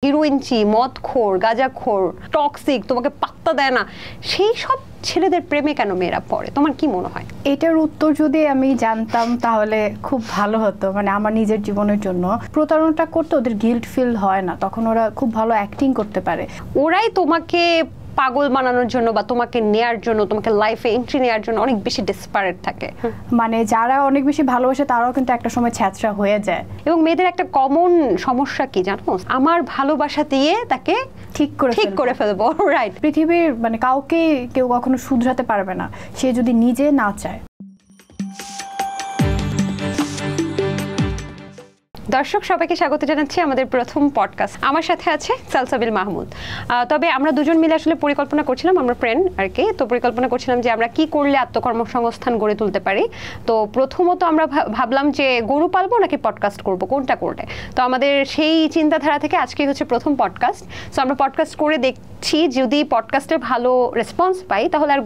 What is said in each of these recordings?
হিরোইনচি, মদখোর, গাঁজাখোর, toxic, তোমাকে পাত্তা দেয় না, সেই সব ছেলেদের প্রেমে কেন মেয়েরা পড়ে? তোমার কি মনে হয়? এটার উত্তর যদি আমি জানতাম তাহলে খুব ভালো হতো। মানে আমার নিজের জীবনের জন্য প্রতারণাটা করতে ওদের গিল্ট ফিল হয় না, তখন ওরা খুব ভালো অ্যাক্টিং করতে পারে। ওরাই তোমাকে পাগল বানানোর জন্য বা তোমাকে নেয়ার জন্য, তোমাকে লাইফে এন্ট্রি নেয়ার জন্য অনেক বেশি ডেসপারেট থাকে। মানে যারা অনেক বেশি ভালোবাসে তারাও কিন্তু একটা সময় ছ্যাঁচড়া হয়ে যায়। এবং মেয়েদের একটা কমন সমস্যা কি জানো? আমার ভালোবাসা দিয়ে তাকে ঠিক করে ফেলবো। রাইট। পৃথিবীর মানে কাউকে কেউ কখনো শুধরাতে পারবে না সে যদি নিজে না চায়। দর্শক সবাইকে স্বাগত জানাচ্ছি আমাদের প্রথম পডকাস্ট। আমার সাথে আছে সালসাবিল মাহমুদ। তবে আমরা দুজন মিলে আসলে পরিকল্পনা করছিলাম, আমরা ফ্রেন্ড আর কি, তো পরিকল্পনা করছিলাম যে আমরা কি করলে আত্মকর্মসংস্থান গড়ে তুলতে পারি। তো প্রথমত আমরা ভাবলাম যে গরু পালবো নাকি পডকাস্ট করব, কোনটা করলে। তো আমাদের সেই চিন্তাধারা থেকে আজকে হচ্ছে প্রথম পডকাস্ট। সো আমরা পডকাস্ট করে দেখছি, যদি পডকাস্টের ভালো রেসপন্স পাই তাহলে আর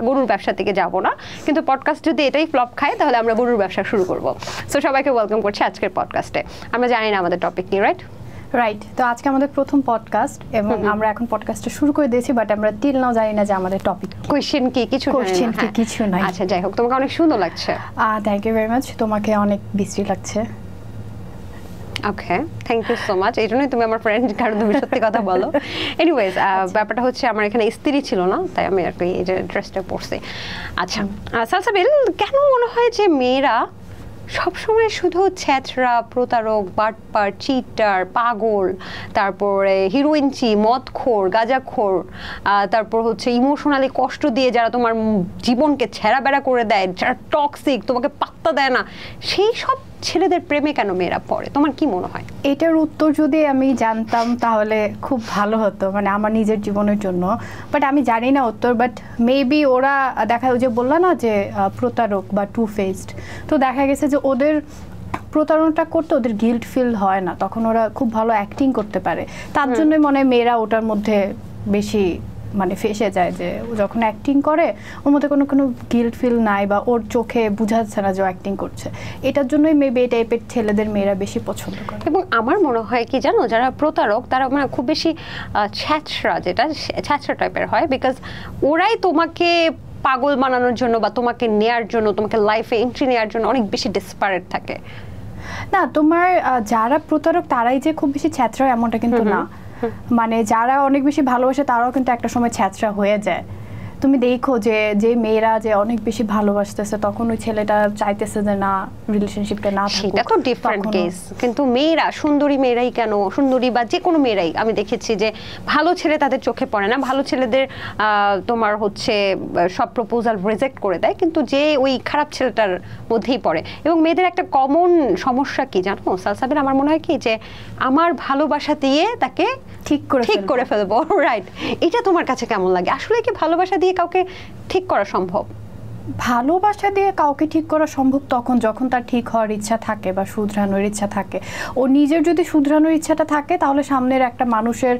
গরুর ব্যবসা থেকে যাব না, কিন্তু পডকাস্ট যদি এটাই ফ্লপ খায় তাহলে আমরা গরুর ব্যবসা শুরু করব। সো সবাইকে ওয়েলকাম করছি আজকের পডকাস্টে। আমরা জানি না আমাদের টপিক কি, রাইট? তো আজকে আমাদের প্রথম পডকাস্ট এবং আমরা এখন পডকাস্টটা শুরু করে দিয়েছি, বাট আমরা টিল নাও জানি না যে আমাদের টপিক কোয়েশ্চেন কি কিছু নাই। আচ্ছা যাই হোক, তোমাকে অনেক সুন্দর লাগছে। Thank you very much. তোমাকে অনেক বিশ্রী লাগছে। Okay, thank you so much. এই জন্যই তুমি আমার ফ্রেন্ড, কারণ তুমি সত্যি কথা বলো। এনিওয়েজ, ব্যাপারটা হচ্ছে আমার এখানে স্ত্রী ছিল না, তাই আমি আর কি এই যে ড্রেসটা পরছি। আচ্ছা সালসাবিল, কেন মনে হয় যে মেয়েরা সবসময় শুধু ছ্যাঁচড়া, প্রতারক, বাটপার, চিটার, পাগল, তারপরে হিরোইনচি, মদখোর, গাঁজাখোর, তারপর হচ্ছে ইমোশনালি কষ্ট দিয়ে যারা তোমার জীবনকে ছেঁড়াবেড়া করে দেয়, যারা টক্সিক, তোমাকে পাত্তা দেয় না, সেই সব ছেলেদের প্রেমে কেন মেয়েরা পড়ে? তোমার কি মনে হয়? এটার উত্তর যদি আমি জানতাম তাহলে খুব ভালো হতো, মানে আমার নিজের জীবনের জন্য। বাট আমি জানি না উত্তর। বাট মেবি ওরা দেখা, যে বললা না যে প্রতারক বা টু ফেসড, তো দেখা গেছে যে ওদের প্রতারণাটা করতে ওদের গিল্ট ফিল হয় না, তখন ওরা খুব ভালো অ্যাক্টিং করতে পারে। তার জন্যই মনে হয় মেয়েরা ওটার মধ্যে বেশি মানে ফেসে যায়, যে যখন অ্যাক্টিং করে ওর মধ্যে কোনো গিল্ট ফিল নাই বা ওর চোখে বোঝা যাচ্ছে না যে অ্যাক্টিং করছে। এটার জন্যই মেবি এই টাইপের ছেলেদের মেয়েরা বেশি পছন্দ করে। এবং আমার মনে হয় কি জানো, যারা প্রতারক তারা মানে খুব বেশি ছ্যাঁচড়া টাইপের হয়, বিকজ ওরাই তোমাকে পাগল বানানোর জন্য বা তোমাকে নেয়ার জন্য, তোমাকে লাইফে এন্ট্রি নেওয়ার জন্য অনেক বেশি ডেসপারেট থাকে। না, তোমার যারা প্রতারক তারাই যে খুব বেশি ছ্যাঁচড়া এমনটা কিন্তু না। মানে যারা অনেক বেশি ভালোবাসে তারাও কিন্তু একটা সময় ছ্যাঁচড়া হয়ে যায়। তুমি দেখো যে মেয়েরা যে অনেক বেশি ভালোবাসতেছে তখন ওই ছেলেটা চাইতেছে যে না, রিলেশনশিপটা না থাকুক। সেটা তো ডিফারেন্ট কেস। কিন্তু মেয়েরা, সুন্দরী মেয়েরাই কেন, সুন্দরী বা যে কোনো মেয়েরাই আমি দেখেছি যে ভালো ছেলে তাদের চোখে পড়ে না, ভালো ছেলেদের তোমার হচ্ছে সব প্রপোজাল রিজেক্ট করে দেয়, কিন্তু যে ওই খারাপ ছেলেটার মধ্যেই পড়ে। এবং মেয়েদের একটা কমন সমস্যা কি জানো সালসাবিল? আমার মনে হয় কি যে আমার ভালোবাসা দিয়ে তাকে ঠিক করে ফেলবো। রাইট। এটা তোমার কাছে কেমন লাগে? আসলে কি ভালোবাসা দিয়ে কাউকে ঠিক করা সম্ভব? ভালোবাসা দিয়ে কাউকে ঠিক করা সম্ভব তখন যখন তার ঠিক হওয়ার ইচ্ছা থাকে বা শুধরানোর ইচ্ছা থাকে। ও নিজের যদি শুধরানোর ইচ্ছাটা থাকে তাহলে সামনের একটা মানুষের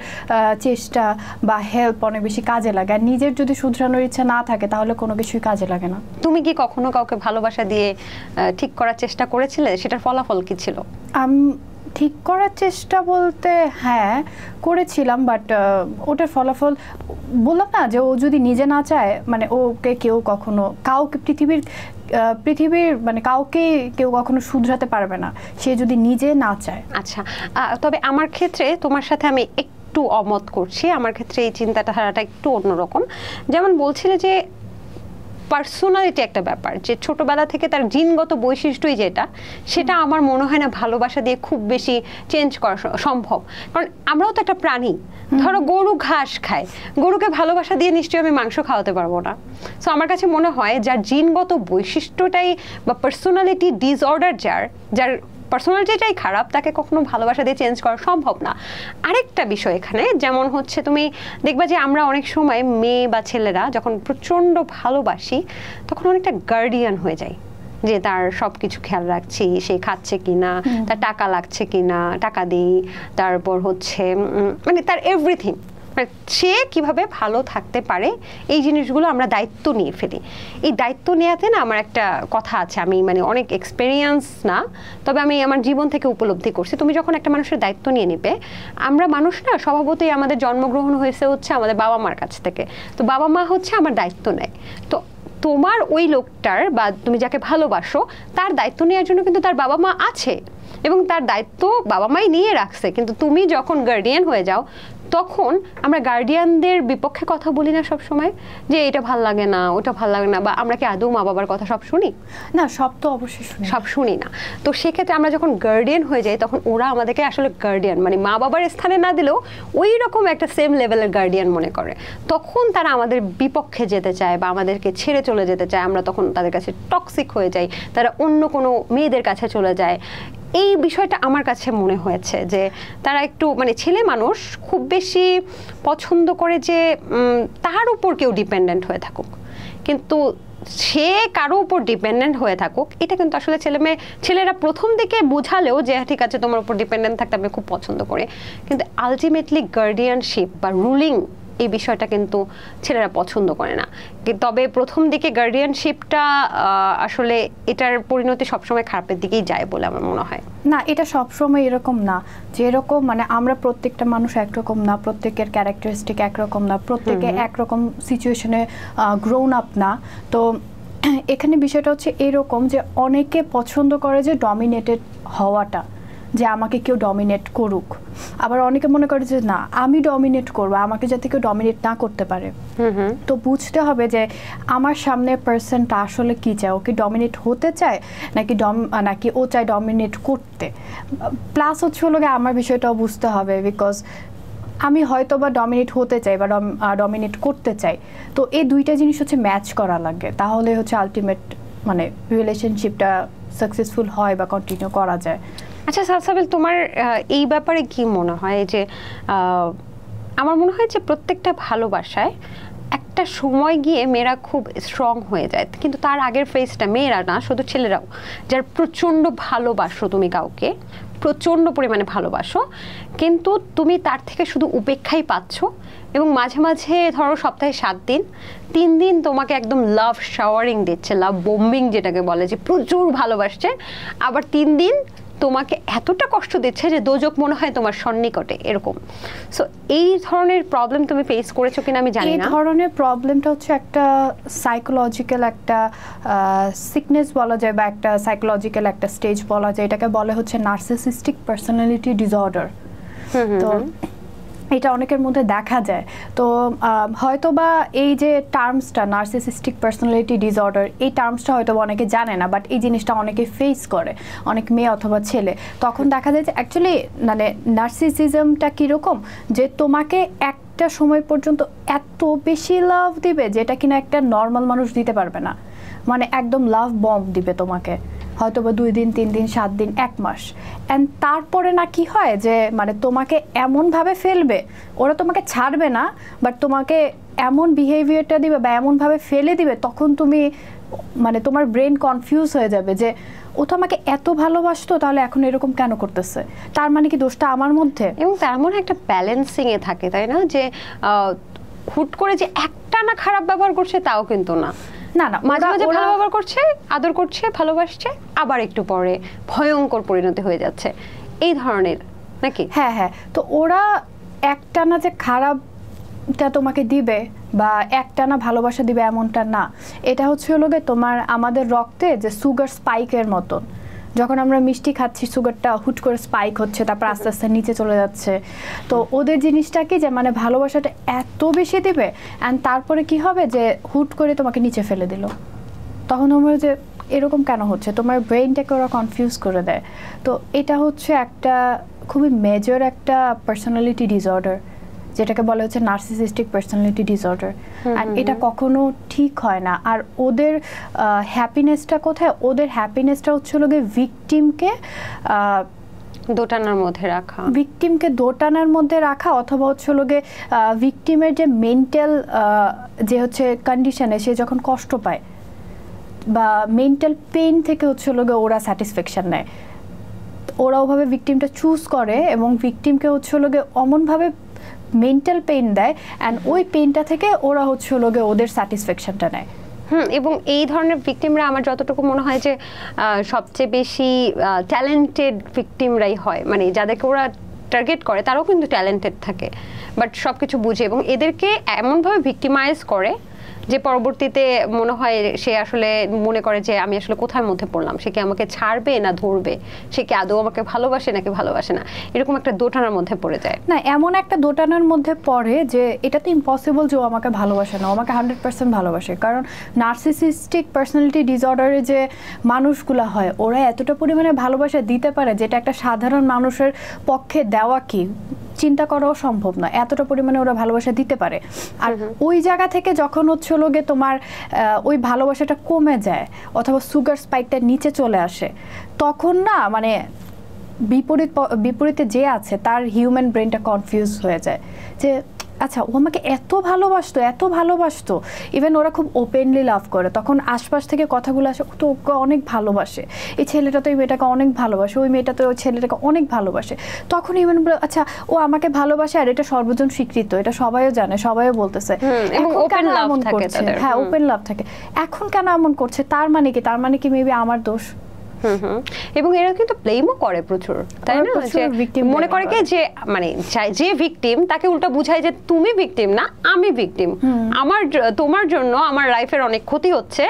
চেষ্টা বা হেল্প অনেক বেশি কাজে লাগে। আর নিজের যদি শুধরানোর ইচ্ছা না থাকে তাহলে কোনো কিছুই কাজে লাগে না। তুমি কি কখনো কাউকে ভালোবাসা দিয়ে ঠিক করার চেষ্টা করেছিলে? সেটার ফলাফল কি ছিল? ঠিক করার চেষ্টা বলতে হ্যাঁ করেছিলাম, বাট ওটার ফলাফল বললাম না যে ও যদি নিজে না চায়, মানে ওকে কেউ কখনো কাউকে পৃথিবীর মানে কাউকে কেউ কখনো শুধরাতে পারবে না সে যদি নিজে না চায়। আচ্ছা, তবে আমার ক্ষেত্রে তোমার সাথে আমি একটু অমত করছি। আমার ক্ষেত্রে এই চিন্তাধারাটা একটু অন্যরকম। যেমন বলছিলে যে পার্সোনালিটি একটা ব্যাপার, যে ছোটবেলা থেকে তার জিনগত বৈশিষ্ট্যই যেটা, সেটা আমার মনে হয় না ভালোবাসা দিয়ে খুব বেশি চেঞ্জ করা সম্ভব। কারণ আমরাও তো একটা প্রাণী। ধরো গরু ঘাস খায়, গরুকে ভালোবাসা দিয়ে নিশ্চয়ই আমি মাংস খাওয়াতে পারবো না। সো আমার কাছে মনে হয় যার জিনগত বৈশিষ্ট্যটাই বা পার্সোনালিটি ডিসঅর্ডার, যার পার্সোনালিটিটাই খারাপ, তাকে কখনো ভালোবাসা দিয়ে চেঞ্জ করা সম্ভব না। আরেকটা বিষয় এখানে, যেমন হচ্ছে তুমি দেখবা যে আমরা অনেক সময় মেয়ে বা ছেলেরা যখন প্রচণ্ড ভালোবাসি তখন অনেকটা গার্ডিয়ান হয়ে যায়, যে তার সব কিছু খেয়াল রাখছি, সে খাচ্ছে কিনা, তার টাকা লাগছে কিনা টাকা দিই, তারপর হচ্ছে মানে তার এভরিথিং সে কিভাবে ভালো থাকতে পারে এই জিনিসগুলো আমরা দায়িত্ব নিয়ে ফেলি। এই দায়িত্ব নেওয়াতে না আমার একটা কথা আছে, আমি মানে অনেক এক্সপেরিয়েন্স না, তবে আমি আমার জীবন থেকে উপলব্ধি করছি, তুমি যখন একটা মানুষের দায়িত্ব নিয়ে নিবে, আমরা মানুষ না স্বভাবতই আমাদের জন্মগ্রহণ হয়েছে হচ্ছে আমাদের বাবা মার কাছ থেকে, তো বাবা মা হচ্ছে আমার দায়িত্ব নেয়। তো তোমার ওই লোকটার বা তুমি যাকে ভালোবাসো তার দায়িত্ব নেওয়ার জন্য কিন্তু তার বাবা মা আছে এবং তার দায়িত্ব বাবা মাই নিয়ে রাখছে, কিন্তু তুমি যখন গার্ডিয়ান হয়ে যাও তখন আমরা গার্ডিয়ানদের বিপক্ষে কথা বলি না সব সময়, যে এটা ভাল লাগে না ওটা ভাল লাগে না, বা আমরা কি আদৌ মা বাবার কথা সব শুনি না? সব তো অবশ্যই শুনি, সব শুনি না। তো সেক্ষেত্রে আমরা যখন গার্ডিয়ান হয়ে যাই তখন ওরা আমাদেরকে আসলে গার্ডিয়ান মানে মা বাবার স্থানে না দিলেও ওই রকম একটা সেম লেভেলের গার্ডিয়ান মনে করে, তখন তারা আমাদের বিপক্ষে যেতে চায় বা আমাদেরকে ছেড়ে চলে যেতে চায়, আমরা তখন তাদের কাছে টক্সিক হয়ে যাই, তারা অন্য কোনো মেয়েদের কাছে চলে যায়। এই বিষয়টা আমার কাছে মনে হয়েছে যে তারা একটু মানে ছেলে মানুষ খুব বেশি পছন্দ করে যে তার উপর কেউ ডিপেন্ডেন্ট হয়ে থাকুক, কিন্তু সে কারো উপর ডিপেন্ডেন্ট হয়ে থাকুক এটা কিন্তু আসলে ছেলেরা প্রথম দিকে বোঝালেও যে ঠিক আছে তোমার উপর ডিপেন্ডেন্ট থাকতে আমি খুব পছন্দ করি, কিন্তু আলটিমেটলি গার্ডিয়ানশিপ বা রুলিং এই বিষয়টা কিন্তু ছেলেরা পছন্দ করে না। তবে প্রথম দিকে গার্ডিয়ানশিপটা আসলে এটার পরিণতি সবসময় খারাপের দিকেই যায় বলে আমার মনে হয়। না, এটা সবসময় এরকম না, যে এরকম মানে আমরা প্রত্যেকটা মানুষ একরকম না, প্রত্যেকের ক্যারেক্টারিস্টিক একরকম না, প্রত্যেকে একরকম সিচুয়েশনে গ্রোন আপ না। তো এখানে বিষয়টা হচ্ছে এরকম যে অনেকে পছন্দ করে যে ডমিনেটেড হওয়াটা, যে আমাকে কেউ ডমিনেট করুক, আবার অনেকে মনে করে যে না আমি ডমিনেট করবো, আমাকে যাতে কেউ ডমিনেট না করতে পারে। তো বুঝতে হবে যে আমার সামনে পার্সনটা আসলে কি চায়, ও কি ডমিনেট হতে চায় নাকি ও চায় ডমিনেট করতে। প্লাস হচ্ছে হলো আমার বিষয়টাও বুঝতে হবে, বিকজ আমি হয়তো বা ডমিনেট হতে চাই বা ডমিনেট করতে চাই, তো এই দুইটা জিনিস হচ্ছে ম্যাচ করা লাগে, তাহলে হচ্ছে আলটিমেট মানে রিলেশনশিপটা সাকসেসফুল হয় বা কন্টিনিউ করা যায়। আচ্ছা সালসাবিল, তোমার এই ব্যাপারে কি মনে হয়? যে আমার মনে হয় যে প্রত্যেকটা ভালোবাসায় একটা সময় গিয়ে মেয়েরা খুব স্ট্রং হয়ে যায়, কিন্তু তার আগের ফেজটা মেয়েরা না শুধু ছেলেরাও, যার প্রচণ্ড ভালোবাসো তুমি কাউকে, প্রচণ্ড পরিমাণে ভালোবাসো, কিন্তু তুমি তার থেকে শুধু উপেক্ষাই পাচ্ছ, এবং মাঝে মাঝে ধরো সপ্তাহে 7 দিন 3 দিন তোমাকে একদম লাভ শাওয়ারিং দিচ্ছে, লাভ বোম্বিং যেটাকে বলে, যে প্রচুর ভালোবাসছে, আবার 3 দিন তোমাকে এতটা কষ্ট দিচ্ছে যে দোজক মনে হয় তোমার সন্নিকটে, এরকম। সো এই ধরনের প্রবলেম তুমি ফেস করেছো কিনা আমি জানি না। এই ধরনের প্রবলেমটা হচ্ছে একটা সাইকোলজিক্যাল একটা সিকনেস বলা যায়, বা একটা সাইকোলজিক্যাল একটা স্টেজ বলা যায়, এটাকে বলে হচ্ছে নার্সিসিস্টিক পার্সোনালিটি ডিসঅর্ডার। তো এটা অনেকের মধ্যে দেখা যায়। তো হয়তো বা এই যে টার্মসটা নার্সিসিস্টিক পার্সোনালিটি ডিসঅর্ডার, এই টার্মসটা হয়তো অনেকে জানে না, বাট এই জিনিসটা অনেকে ফেস করে, অনেক মেয়ে অথবা ছেলে। তখন দেখা যায় যে অ্যাকচুয়ালি মানে নার্সিসিজমটা কীরকম, যে তোমাকে একটা সময় পর্যন্ত এত বেশি লাভ দিবে যেটা কিনা একটা নর্মাল মানুষ দিতে পারবে না, মানে একদম লাভ বম্ব দিবে তোমাকে, হয়তো বা 2 দিন 3 দিন 7 দিন 1 মাস, অ্যান্ড তারপরে না কি হয় যে মানে তোমাকে এমনভাবে ফেলবে, ওরা তোমাকে ছাড়বে না, বাট তোমাকে এমন বিহেভিয়ারটা দিবে বা এমনভাবে ফেলে দিবে, তখন তুমি মানে তোমার ব্রেন কনফিউজ হয়ে যাবে যে ও তো আমাকে এত ভালোবাসতো, তাহলে এখন এরকম কেন করতেছে, তার মানে কি দোষটা আমার মধ্যে? এবং তার মনে একটা ব্যালেন্সিংয়ে থাকে, তাই না? যে হুট করে যে একটা না খারাপ ব্যবহার করছে তাও কিন্তু না, না না, মাঝে মাঝে ভালো ব্যবহার করছে, আদর করছে, ভালোবাসছে, আবার একটু পরে ভয়ঙ্কর পরিণতি হয়ে যাচ্ছে, এই ধরনের নাকি? হ্যাঁ হ্যাঁ। তো ওরা একটানা যে খারাপটা তোমাকে দিবে বা একটানা ভালোবাসা দিবে এমনটা না, এটা হচ্ছে হলো গিয়ে তোমার আমাদের রক্তে যে সুগার স্পাইকের মতন, যখন আমরা মিষ্টি খাচ্ছি সুগারটা হুট করে স্পাইক হচ্ছে, তারপর আস্তে আস্তে নিচে চলে যাচ্ছে। তো ওদের জিনিসটা কি যে মানে ভালোবাসাটা এত বেশি দিবে, অ্যান্ড তারপরে কি হবে যে হুট করে তোমাকে নিচে ফেলে দিল, তখন তোমরা যে এরকম কেন হচ্ছে, তোমার ব্রেইনটাকে ওরা কনফিউজ করে দেয়। তো এটা হচ্ছে একটা খুবই মেজর একটা পার্সোনালিটি ডিসঅর্ডার, যেটাকে বলা হচ্ছে নার্সিসিস্টিক পার্সোনালিটি ডিসঅর্ডার, অ্যান্ড এটা কখনো ঠিক হয় না। আর ওদের হ্যাপিনেসটা কোথায়? ওদের হ্যাপিনেসটা হচ্ছে হলো গিয়ে ভিকটিমকে দোটানার মধ্যে রাখা, ভিকটিমকে দোটানার মধ্যে রাখা, অথবা হচ্ছে হলো গিয়ে ভিকটিমের যে মেন্টাল যে হচ্ছে কন্ডিশনে সে যখন কষ্ট পায় বা মেন্টাল পেইন থেকে হচ্ছে হলো গিয়ে ওরা স্যাটিসফ্যাকশন নেয়, ওরা ওভাবে ভিকটিমটা চুজ করে এবং ভিকটিমকে হচ্ছে হলো গিয়ে অমনভাবে মেন্টাল পেইন দেয়, অ্যান্ড ওই পেইনটা থেকে ওরা হচ্ছে লোকে ওদের স্যাটিসফ্যাকশনটা নেয়। এবং এই ধরনের ভিকটিমরা আমার যতটুকু মনে হয় যে সবচেয়ে বেশি ট্যালেন্টেড ভিকটিমরাই হয়, মানে যাদেরকে ওরা টার্গেট করে তারাও কিন্তু ট্যালেন্টেড থাকে, বাট সব কিছু বুঝে, এবং এদেরকে এমনভাবে ভিকটিমাইজ করে যে পরবর্তীতে মনে হয় সে আসলে মনে করে যে আমি আসলে কোথায় মধ্যে পড়লাম, সে কি আমাকে ছাড়বে না ধরবে, সে কি আদৌ আমাকে ভালোবাসে নাকি ভালোবাসে না, এরকম একটা দোটানার মধ্যে পড়ে যায়। না, এমন একটা দোটানার মধ্যে পড়ে যে এটা তো ইম্পসিবল যে ও আমাকে ভালোবাসে না, ও আমাকে 100% ভালোবাসে। কারণ নার্সিসিস্টিক পার্সোনালিটি ডিসঅর্ডারে যে মানুষগুলো হয় ওরা এতটা পরিমাণে ভালোবাসা দিতে পারে যেটা একটা সাধারণ মানুষের পক্ষে দেওয়া কি চিন্তা করাও সম্ভব না, এতটা পরিমাণে ওরা ভালোবাসা দিতে পারে। আর ওই জায়গা থেকে যখন হচ্ছে লোকে তোমার ওই ভালোবাসাটা কমে যায় অথবা সুগার স্পাইকটা নিচে চলে আসে, তখন না মানে বিপরীতে যে আছে তার হিউম্যান ব্রেনটা কনফিউজ হয়ে যায় যে আচ্ছা ও আমাকে এত ভালোবাসতো, ইভেন ওরা খুব ওপেনলি লাভ করে, তখন আশপাশ থেকে কথাগুলো আসে তো ওকে অনেক ভালোবাসে, এই ছেলেটা তো এই মেয়েটাকে অনেক ভালোবাসে, ওই মেয়েটা তো ওই ছেলেটাকে অনেক ভালোবাসে, তখন ইভেন আচ্ছা ও আমাকে ভালোবাসে আর এটা সর্বজন স্বীকৃত, এটা সবাইও জানে, সবাইও বলতেছে, ওপেন লাভ থাকে তাদের। হ্যাঁ, ওপেন লাভ থাকে। এখন কেন এমন করছে, তার মানে কি মেবি আমার দোষ। এবং এরা কিন্তু ব্লেমও করে প্রচুর, তাই না? মনে করে কি যে মানে যে ভিকটিম তাকে উল্টা বুঝায় যে তুমি ভিকটিম না, আমি ভিকটিম, তোমার জন্য আমার লাইফের অনেক ক্ষতি হচ্ছে,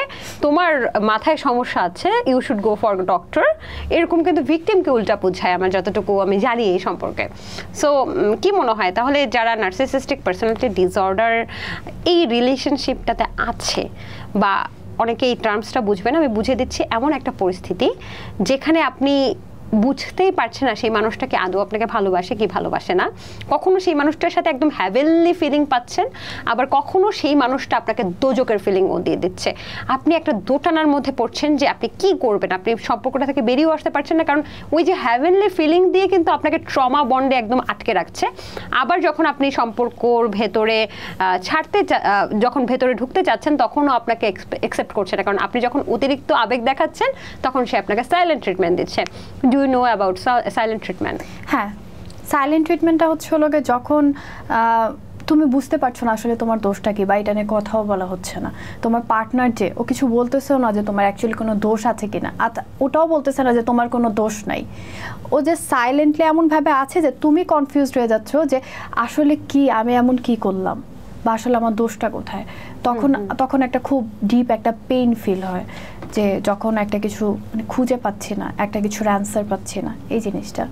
তোমার মাথায় সমস্যা আছে, you should go for doctor, এরকম কিন্তু ভিকটিমকে উল্টা বুঝায়, আমার যতটুকু আমি জানি এই সম্পর্কে। সো কি মনে হয় তাহলে যারা নার্সিসিস্টিক পার্সোনালিটি ডিসঅর্ডার এই রিলেশনশিপটাতে আছে, বা অনেকে এই টার্মসটা বুঝবেন, আমি বুঝিয়ে দিচ্ছি, এমন একটা পরিস্থিতি যেখানে আপনি বুঝতেই পারছেন না সেই মানুষটাকে আদৌ আপনাকে ভালোবাসে কি ভালোবাসে না, কখনো সেই মানুষটার সাথে একদম হ্যাভেনলি ফিলিং পাচ্ছেন, আবার কখনো সেই মানুষটা আপনাকে দোজকের ফিলিংও দিয়ে দিচ্ছে, আপনি একটা দোটানার মধ্যে পড়ছেন যে আপনি কি করবেন, আপনি সম্পর্কটা থেকে বেরিয়েও আসতে পারছেন না, কারণ ওই যে হ্যাভেনলি ফিলিং দিয়ে কিন্তু আপনাকে ট্রমা বন্ডে একদম আটকে রাখছে। আবার যখন আপনি সম্পর্কর ভেতরে যখন ভেতরে ঢুকতে চাচ্ছেন তখনও আপনাকে অ্যাকসেপ্ট করছে না, কারণ আপনি যখন অতিরিক্ত আবেগ দেখাচ্ছেন তখন সে আপনাকে সাইলেন্ট ট্রিটমেন্ট দিচ্ছে। Do you know about silent treatment? হ্যাঁ, সাইলেন্ট ট্রিটমেন্টটা হচ্ছে হলো যখন তুমি বুঝতে পারছো না আসলে তোমার দোষটা কি, বা এটা নিয়ে কথাও বলা হচ্ছে না, তোমার পার্টনার যে ও কিছু বলতেছেও না যে তোমার অ্যাকচুয়ালি কোনো দোষ আছে কিনা, ওটাও বলতেছে না যে তোমার কোনো দোষ নাই, ও যে সাইলেন্টলি এমনভাবে আছে যে তুমি কনফিউজড হয়ে যাচ্ছ যে আসলে কি আমি এমন কি করলাম, বা আসলে আমার দোষটা কোথায়। তখন একটা খুব ডিপ একটা পেইন ফিল হয় যে যখন একটা কিছু মানে খুঁজে পাচ্ছি না, একটা কিছুর অ্যান্সার পাচ্ছি না, এই জিনিসটা।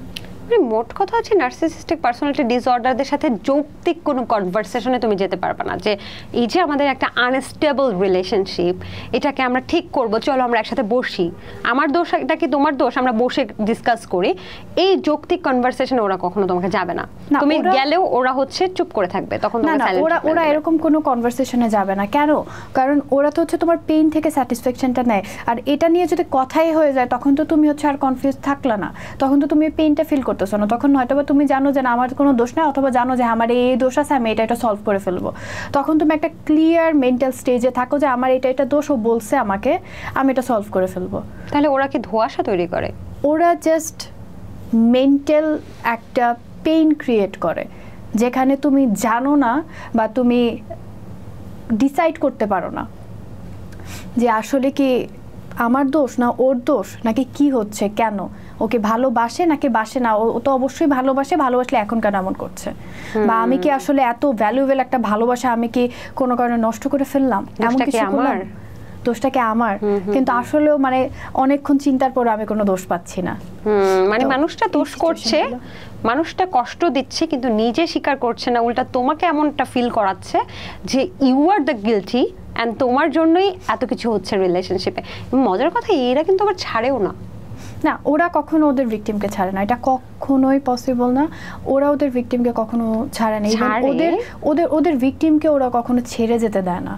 মোট কথা হচ্ছে নার্সিসিস্টিক পার্সোনালিটি ডিসঅর্ডারদের সাথে যৌক্তিক কোনো কনভারসেশনে তুমি যেতে পারবে না, যে এই যে আমাদের একটা আনস্টেবল রিলেশনশিপ, এটাকে আমরা ঠিক করব, চলো আমরা একসাথে বসি, আমার দোষ এটা কি তোমার দোষ, আমরা বসে ডিসকাস করি, এই যৌক্তিক কনভারসেশনে ওরা কখনো তোমাকে যাবে না, তুমি গেলেও ওরা হচ্ছে চুপ করে থাকবে, তখন ওরা এরকম কোনো কনভারসেশনে যাবে না। কেন? কারণ ওরা তো হচ্ছে তোমার পেইন থেকে স্যাটিসফ্যাকশনটা নেয়, আর এটা নিয়ে যদি কথাই হয়ে যায় তখন তো তুমি হচ্ছে আর কনফিউজ থাকলা না, তখন তো তুমি পেইনটা ফিল করতেছো না, তখন হয়তো তুমি জানো যে না আমার কোনো দোষ নাই, অথবা জানো যে আমার এই দোষ আছে, আমি এটা সলভ করে ফেলবো, তখন তুমি একটা ক্লিয়ার মেন্টাল স্টেজে থাকো যে আমার এটা দোষ, ও বলছে আমাকে, আমি এটা সলভ করে ফেলবো। তাহলে ওরা কি ধোঁয়াশা তৈরি করে? ওরা জাস্ট মেন্টাল একটা পেইন ক্রিয়েট করে যেখানে তুমি জানো না বা তুমি ডিসাইড করতে পারো না যে আসলে কি আমার দোষ না ওর দোষ, নাকি কি হচ্ছে, কেন ওকে ভালোবাসে নাকি বাসে না, ও তো অবশ্যই ভালোবাসলে এখন কেন এমন করছে, বা আমি কি আসলে এত ভ্যালুয়েবল একটা ভালোবাসা আমি কি কোনো কারণে নষ্ট করে ফেললাম, এমন কিছু করলাম, দোষটাকে আমার, কিন্তু আসলেও মানে অনেকক্ষণ চিন্তার পর আমি কোনো দোষ পাচ্ছি না, মানে মানুষটা দোষ করছে, মানুষটা কষ্ট দিচ্ছে কিন্তু নিজে স্বীকার করছে না, উল্টা তোমাকে এমনটা ফিল করাচ্ছে যে you are the guilty and তোমার জন্যই এত কিছু হচ্ছে রিলেশনশিপে। মজার কথা এরা কিন্তু আবার ছাড়েও না, না ওরা কখনো ওদের ভিকটিমকে ছাড়ে না, এটা কখনোই পসিবল না, ওরা ওদের ভিকটিমকে কখনো ছাড়ে না, ওদের ভিকটিমকে ওরা কখনো ছেড়ে যেতে দেয় না।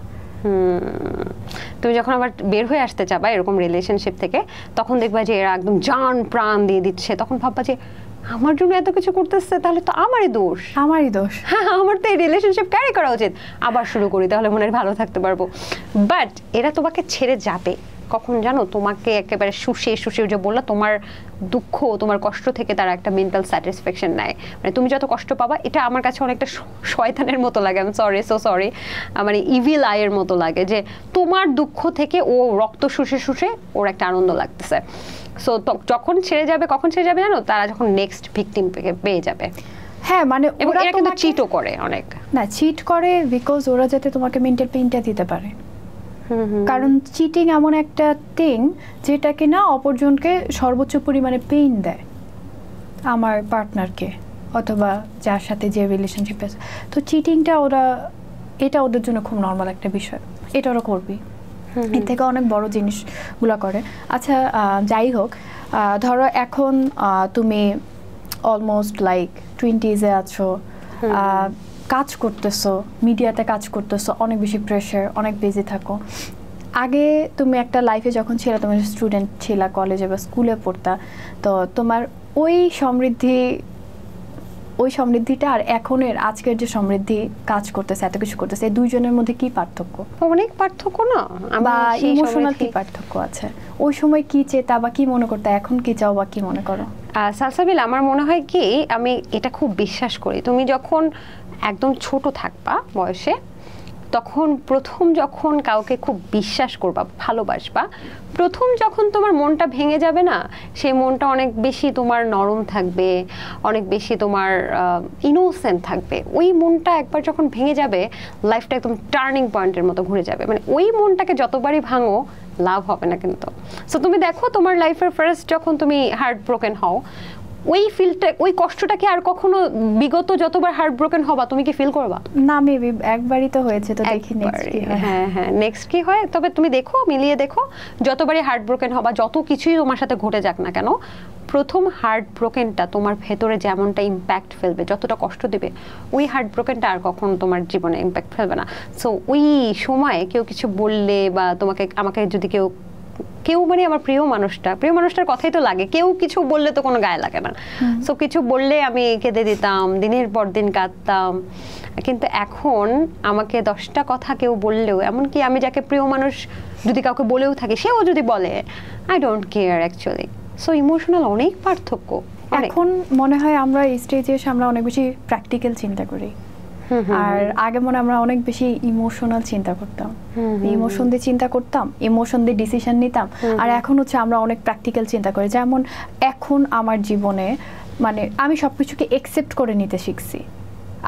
তুমি যখন আবার বের হয়ে আসতে চাবা এরকম রিলেশনশিপ থেকে, তখন দেখবা যে এরা একদম জান প্রাণ দিয়ে দিচ্ছে, তখন ভাববা যে আমার জন্য এত কিছু করতেছে, তাহলে তো আমারই দোষ, হ্যাঁ আমার তো এই রিলেশনশিপ ক্যারি করা উচিত, আবার শুরু করি তাহলে মনে হয় ভালো থাকতে পারবো। বাট এরা তোমাকে ছেড়ে যাবে, কখন জানো তোমাকে একেবারে শুষে শুষে, যে বললা তোমার দুঃখ তোমার কষ্ট থেকে তারা একটা মেন্টাল স্যাটিসফ্যাকশন নেয়, মানে তুমি যত কষ্ট পাবা, এটা আমার কাছে অনেকটা শয়তানের মতো লাগে, আমি সরি মানে ইভিল আইয়ের মতো লাগে, যে তোমার দুঃখ থেকে ও রক্ত শুষে শুষে ওর একটা আনন্দ লাগতেছে। সো যখন ছেড়ে যাবে, কখন ছেড়ে যাবে জানো, তারা যখন নেক্সট ভিকটিম পেয়ে যাবে। হ্যাঁ মানে ওরা কিন্তু চিটও করে অনেক, না চিট করে বিকজ ওরা যাতে তোমাকে মেন্টাল পেইনটা দিতে পারে। কারণ চিটিং এমন একটা থিং যেটা কিনা অপরজনকে সর্বোচ্চ পরিমাণে পেইন দেয়, আমার পার্টনারকে অথবা যার সাথে যে রিলেশনশিপ আছে। তো চিটিংটা এটা ওদের জন্য খুব নর্মাল একটা বিষয়, এটা ওরা করবি, এর থেকে অনেক বড় জিনিসগুলো করে। আচ্ছা যাই হোক, ধরো এখন তুমি অলমোস্ট লাইক 20s আছো, কাজ করতেছো, মিডিয়াতে কাজ করতেছো, অনেক বেশি প্রেশার, অনেক বিজি থাকো। আগে তুমি একটা লাইফে যখন ছিল, তুমি স্টুডেন্ট ছিলা, কলেজে বা স্কুলে পড়তা, তো তোমার ওই সমৃদ্ধিটা আর এখনের আজকের যে সমৃদ্ধি কাজ করতেছে, এত কিছু করতেছে, এই দুইজনের মধ্যে কি পার্থক্য? অনেক পার্থক্য না, বা ইমোশনাল কি পার্থক্য আছে? ওই সময় কি চেতা বা কি মনে করতে, এখন কি চাও বা কি মনে করো? সালসাবিল, আমার মনে হয় কি, আমি এটা খুব বিশ্বাস করি, তুমি যখন একদম ছোট থাকবা বয়সে, তখন প্রথম যখন কাউকে খুব বিশ্বাস করবা, ভালোবাসবা, প্রথম যখন তোমার মনটা ভেঙে যাবে না, সেই মনটা অনেক বেশি তোমার নরম থাকবে, অনেক বেশি তোমার ইনোসেন্ট থাকবে। ওই মনটা একবার যখন ভেঙে যাবে, লাইফটা একদম টার্নিং পয়েন্টের মতো ঘুরে যাবে। মানে ওই মনটাকে যতবারই ভাঙো, লাভ হবে না কিন্তু। সো তুমি দেখো, তোমার লাইফের ফার্স্ট যখন তুমি হার্ট ব্রোকেন হও, ওই ফিলটা, ওই কষ্টটা কি আর কখনো বিগত যতবার হার্ট ব্রোকেন হবা তুমি কি ফিল করবা? না, মেবি একবারই তো হয়েছে, তো দেখি নেক্সট কি হয়। হ্যাঁ নেক্সট কি হয়। তবে তুমি দেখো, মিলিয়ে দেখো, যতবারই হার্ট ব্রোকেন হবা, যত কিছুই তোমার সাথে ঘটে যাক না কেন, প্রথম হার্ট ব্রোকেনটা তোমার ভেতরে যেমনটা ইম্প্যাক্ট ফেলবে, যতটা কষ্ট দেবে, ওই হার্ট ব্রোকেনটা আর কখনো তোমার জীবনে ইম্প্যাক্ট ফেলবে না। সো ওই সময় কেউ কিছু বললে বা আমাকে যদি কেউ মানে আমার প্রিয় মানুষটার কথাই তো লাগে, কেউ কিছু বললে তো কোনো গায়ে লাগে না। সো কিছু বললে আমি কেঁদে দিতাম, দিনের পর দিন কাঁদতাম। কিন্তু এখন আমাকে 10টা কথা কেউ বললেও, এমনকি আমি যাকে প্রিয় মানুষ যদি কাউকে বলেও থাকি, সেও যদি বলে, I don't care actually. So emotional অনেক পার্থক্য। এখন মনে হয় আমরা এই স্টেজে এসে আমরা অনেক বেশি প্র্যাকটিক্যাল চিন্তা করি, আর আগে মনে আমরা অনেক বেশি ইমোশনাল চিন্তা করতাম, ইমোশন দিয়ে চিন্তা করতাম, ইমোশন দিয়ে ডিসিশন নিতাম। আর এখন হচ্ছে আমরা অনেক প্র্যাকটিক্যাল চিন্তা করি। যেমন এখন আমার জীবনে মানে আমি সবকিছুকে একসেপ্ট করে নিতে শিখছি,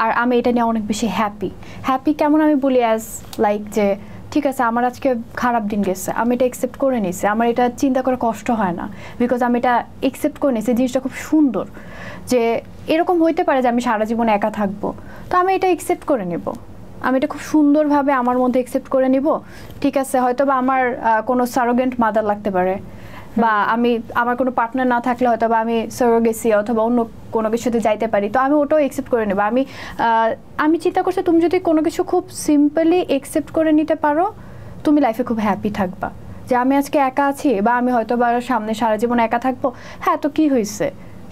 আর আমি এটা নিয়ে অনেক বেশি হ্যাপি। কেমন আমি বলি, অ্যাজ লাইক যে ঠিক আছে, আমার আজকে খারাপ দিন গেছে, আমি এটা একসেপ্ট করে নিছি, আমার এটা চিন্তা করে কষ্ট হয় না, বিকজ আমি এটা একসেপ্ট করে নিছি। জিনিসটা খুব সুন্দর যে এরকম হইতে পারে যে আমি সারা জীবন একা থাকবো, তো আমি এটা একসেপ্ট করে নিব, আমি এটা খুব সুন্দরভাবে আমার মধ্যে একসেপ্ট করে নিব। ঠিক আছে, হয়তো বা আমার কোনো সারোগেন্ট মাদার লাগতে পারে, বা আমার কোনো পার্টনার না থাকলে হয়তো বা আমি সারোগেসি অথবা অন্য কোনো কিছুতে যাইতে পারি, তো আমি ওটাও একসেপ্ট করে নেব। আমি চিন্তা করছি, তুমি যদি কোনো কিছু খুব সিম্পলি একসেপ্ট করে নিতে পারো, তুমি লাইফে খুব হ্যাপি থাকবা। যে আমি আজকে একা আছি, বা আমি হয়তো বা সামনে সারা জীবন একা থাকবো, হ্যাঁ তো কি হয়েছে,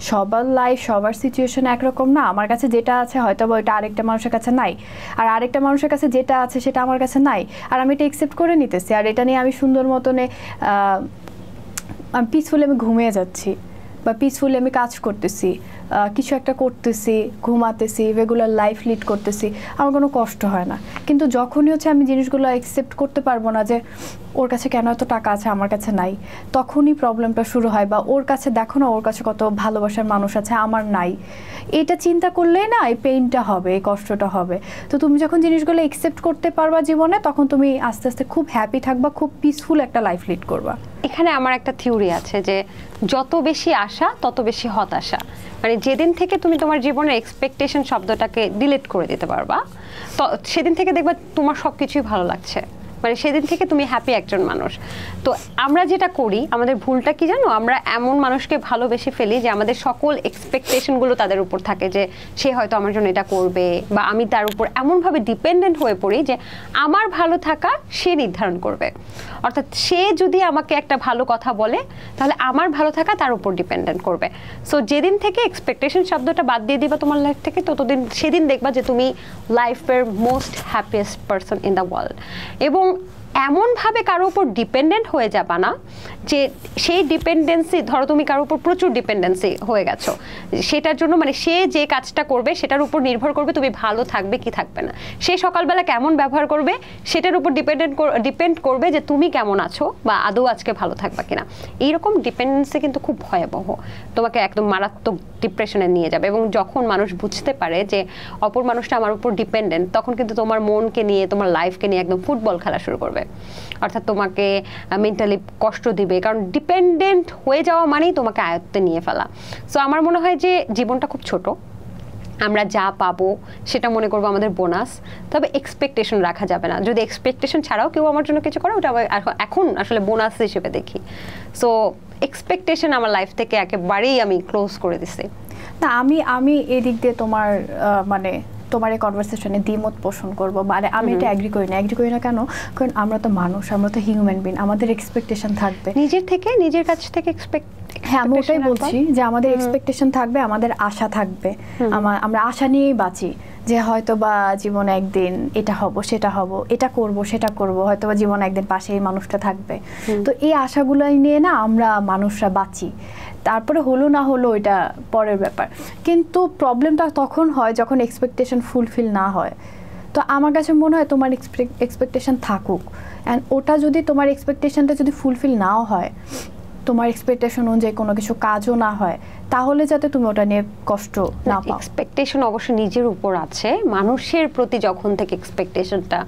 সবার লাইফ সবার সিচুয়েশন একরকম না। আমার কাছে যেটা আছে হয়তো বা ওইটা আরেকটা মানুষের কাছে নাই, আর আরেকটা মানুষের কাছে যেটা আছে সেটা আমার কাছে নাই, আর আমি এটা একসেপ্ট করে নিতেছি, আর এটা নিয়ে আমি সুন্দর মতনে পিসফুলি আমি ঘুমিয়ে যাচ্ছি, বা পিসফুলি আমি কাজ করতেছি, কিছু একটা করতেছি, ঘুমাতেছি, রেগুলার লাইফ লিড করতেছি, আমার কোনো কষ্ট হয় না। কিন্তু যখনই হচ্ছে আমি জিনিসগুলো অ্যাকসেপ্ট করতে পারবো না, যে ওর কাছে কেন এত টাকা আছে আমার কাছে নাই, তখনই প্রবলেমটা শুরু হয়। বা ওর কাছে দেখো না, ওর কাছে কত ভালোবাসার মানুষ আছে, আমার নাই, এটা চিন্তা করলেই না এই পেইনটা হবে, এই কষ্টটা হবে। তো তুমি যখন জিনিসগুলো অ্যাকসেপ্ট করতে পারবা জীবনে, তখন তুমি আস্তে আস্তে খুব হ্যাপি থাকবা, খুব পিসফুল একটা লাইফ লিড করবা। এখানে আমার একটা থিওরি আছে যে যত বেশি আশা তত বেশি হতাশা। মানে যেদিন থেকে তুমি তোমার জীবনের এক্সপেকটেশন শব্দটাকে ডিলিট করে দিতে পারবা, তো সেদিন থেকে দেখবা তোমার সব কিছুই ভালো লাগছে, মানে সেদিন থেকে তুমি হ্যাপি একজন মানুষ। তো আমরা যেটা করি, আমাদের ভুলটা কি জানো, আমরা এমন মানুষকে ভালোবেসে ফেলি যে আমাদের সকল এক্সপেকটেশনগুলো তাদের উপর থাকে, যে সে হয়তো আমার জন্য এটা করবে, বা আমি তার উপর এমনভাবে ডিপেন্ডেন্ট হয়ে পড়ি যে আমার ভালো থাকা সে নির্ধারণ করবে। অর্থাৎ সে যদি আমাকে একটা ভালো কথা বলে, তাহলে আমার ভালো থাকা তার উপর ডিপেন্ডেন্ট করবে। সো যেদিন থেকে এক্সপেকটেশন শব্দটা বাদ দিয়ে দিবা তোমার লাইফ থেকে, সেদিন দেখবা যে তুমি লাইফের most happiest person in the world. এবং এমনভাবে কারো উপর ডিপেন্ডেন্ট হয়ে যাবা না যে সেই ডিপেন্ডেন্সি, ধরো তুমি কারো উপর প্রচুর ডিপেন্ডেন্সি হয়ে গেছো, সেটার জন্য মানে সে যে কাজটা করবে সেটার উপর নির্ভর করবে তুমি ভালো থাকবে কি থাকবে না। সে সকালবেলা কেমন ব্যবহার করবে সেটার উপর ডিপেন্ড করবে যে তুমি কেমন আছো বা আদৌ আজকে ভালো থাকবা কিনা। এইরকম ডিপেন্ডেন্সি কিন্তু খুব ভয়াবহ, তোমাকে একদম মারাত্মক ডিপ্রেশনে নিয়ে যাবে। এবং যখন মানুষ বুঝতে পারে যে অপর মানুষটা আমার উপর ডিপেন্ডেন্ট, তখন কিন্তু তোমার মনকে নিয়ে, তোমার লাইফকে নিয়ে একদম ফুটবল খেলা শুরু করবে, অর্থাৎ তোমাকে মেন্টালি কষ্ট দিবে, কারণ ডিপেন্ডেন্ট হয়ে যাওয়া মানেই তোমাকে আয়ত্তে নিয়ে ফেলা। সো আমার মনে হয় যে জীবনটা খুব ছোট, আমরা যা পাবো সেটা মনে করবো আমাদের বোনাস, তবে এক্সপেকটেশন রাখা যাবে না। যদি এক্সপেকটেশন ছাড়াও কেউ আমার জন্য কিছু করে, ওটা এখন আসলে বোনাস হিসেবে দেখি। সো এক্সপেকটেশন আমার লাইফ থেকে একেবারেই আমি ক্লোজ করে দিছি। না, আমি এই দিক দিয়ে তোমার মানে তোমার এই কনভারসেশনে দ্বিমত পোষণ করবো। মানে আমি এটা অ্যাগ্রি করি না কেন, কারণ আমরা তো মানুষ, আমরা তো হিউম্যান বিং, আমাদের এক্সপেকটেশন থাকবে নিজের কাছ থেকে হ্যাঁ, আমি ওটাই বলছি যে আমাদের এক্সপেকটেশন থাকবে, আমাদের আশা থাকবে, আমরা আশা নিয়েই বাঁচি যে হয়তো বা জীবনে একদিন এটা হব, সেটা হব, এটা করব, সেটা করব, হয়তো বা জীবনে একদিন পাশে এই মানুষটা থাকবে। তো এই আশাগুলো নিয়ে না আমরা মানুষরা বাঁচি, তারপরে হলো না হলো এটা পরের ব্যাপার। কিন্তু প্রবলেমটা তখন হয় যখন এক্সপেকটেশন ফুলফিল না হয়। তো আমার কাছে মনে হয় তোমার এক্সপেকটেশন থাকুক, অ্যান্ড ওটা যদি তোমার এক্সপেকটেশনটা যদি ফুলফিল নাও হয়, তোমার এক্সপেকটেশন অনুযায়ী কোনো কিছু কাজও না হয়, তাহলে যাতে তুমি ওটা নিয়ে কষ্ট না পাও। এক্সপেকটেশন অবশ্যই নিজের উপর আছে, মানুষের প্রতি যখন থেকে এক্সপেকটেশনটা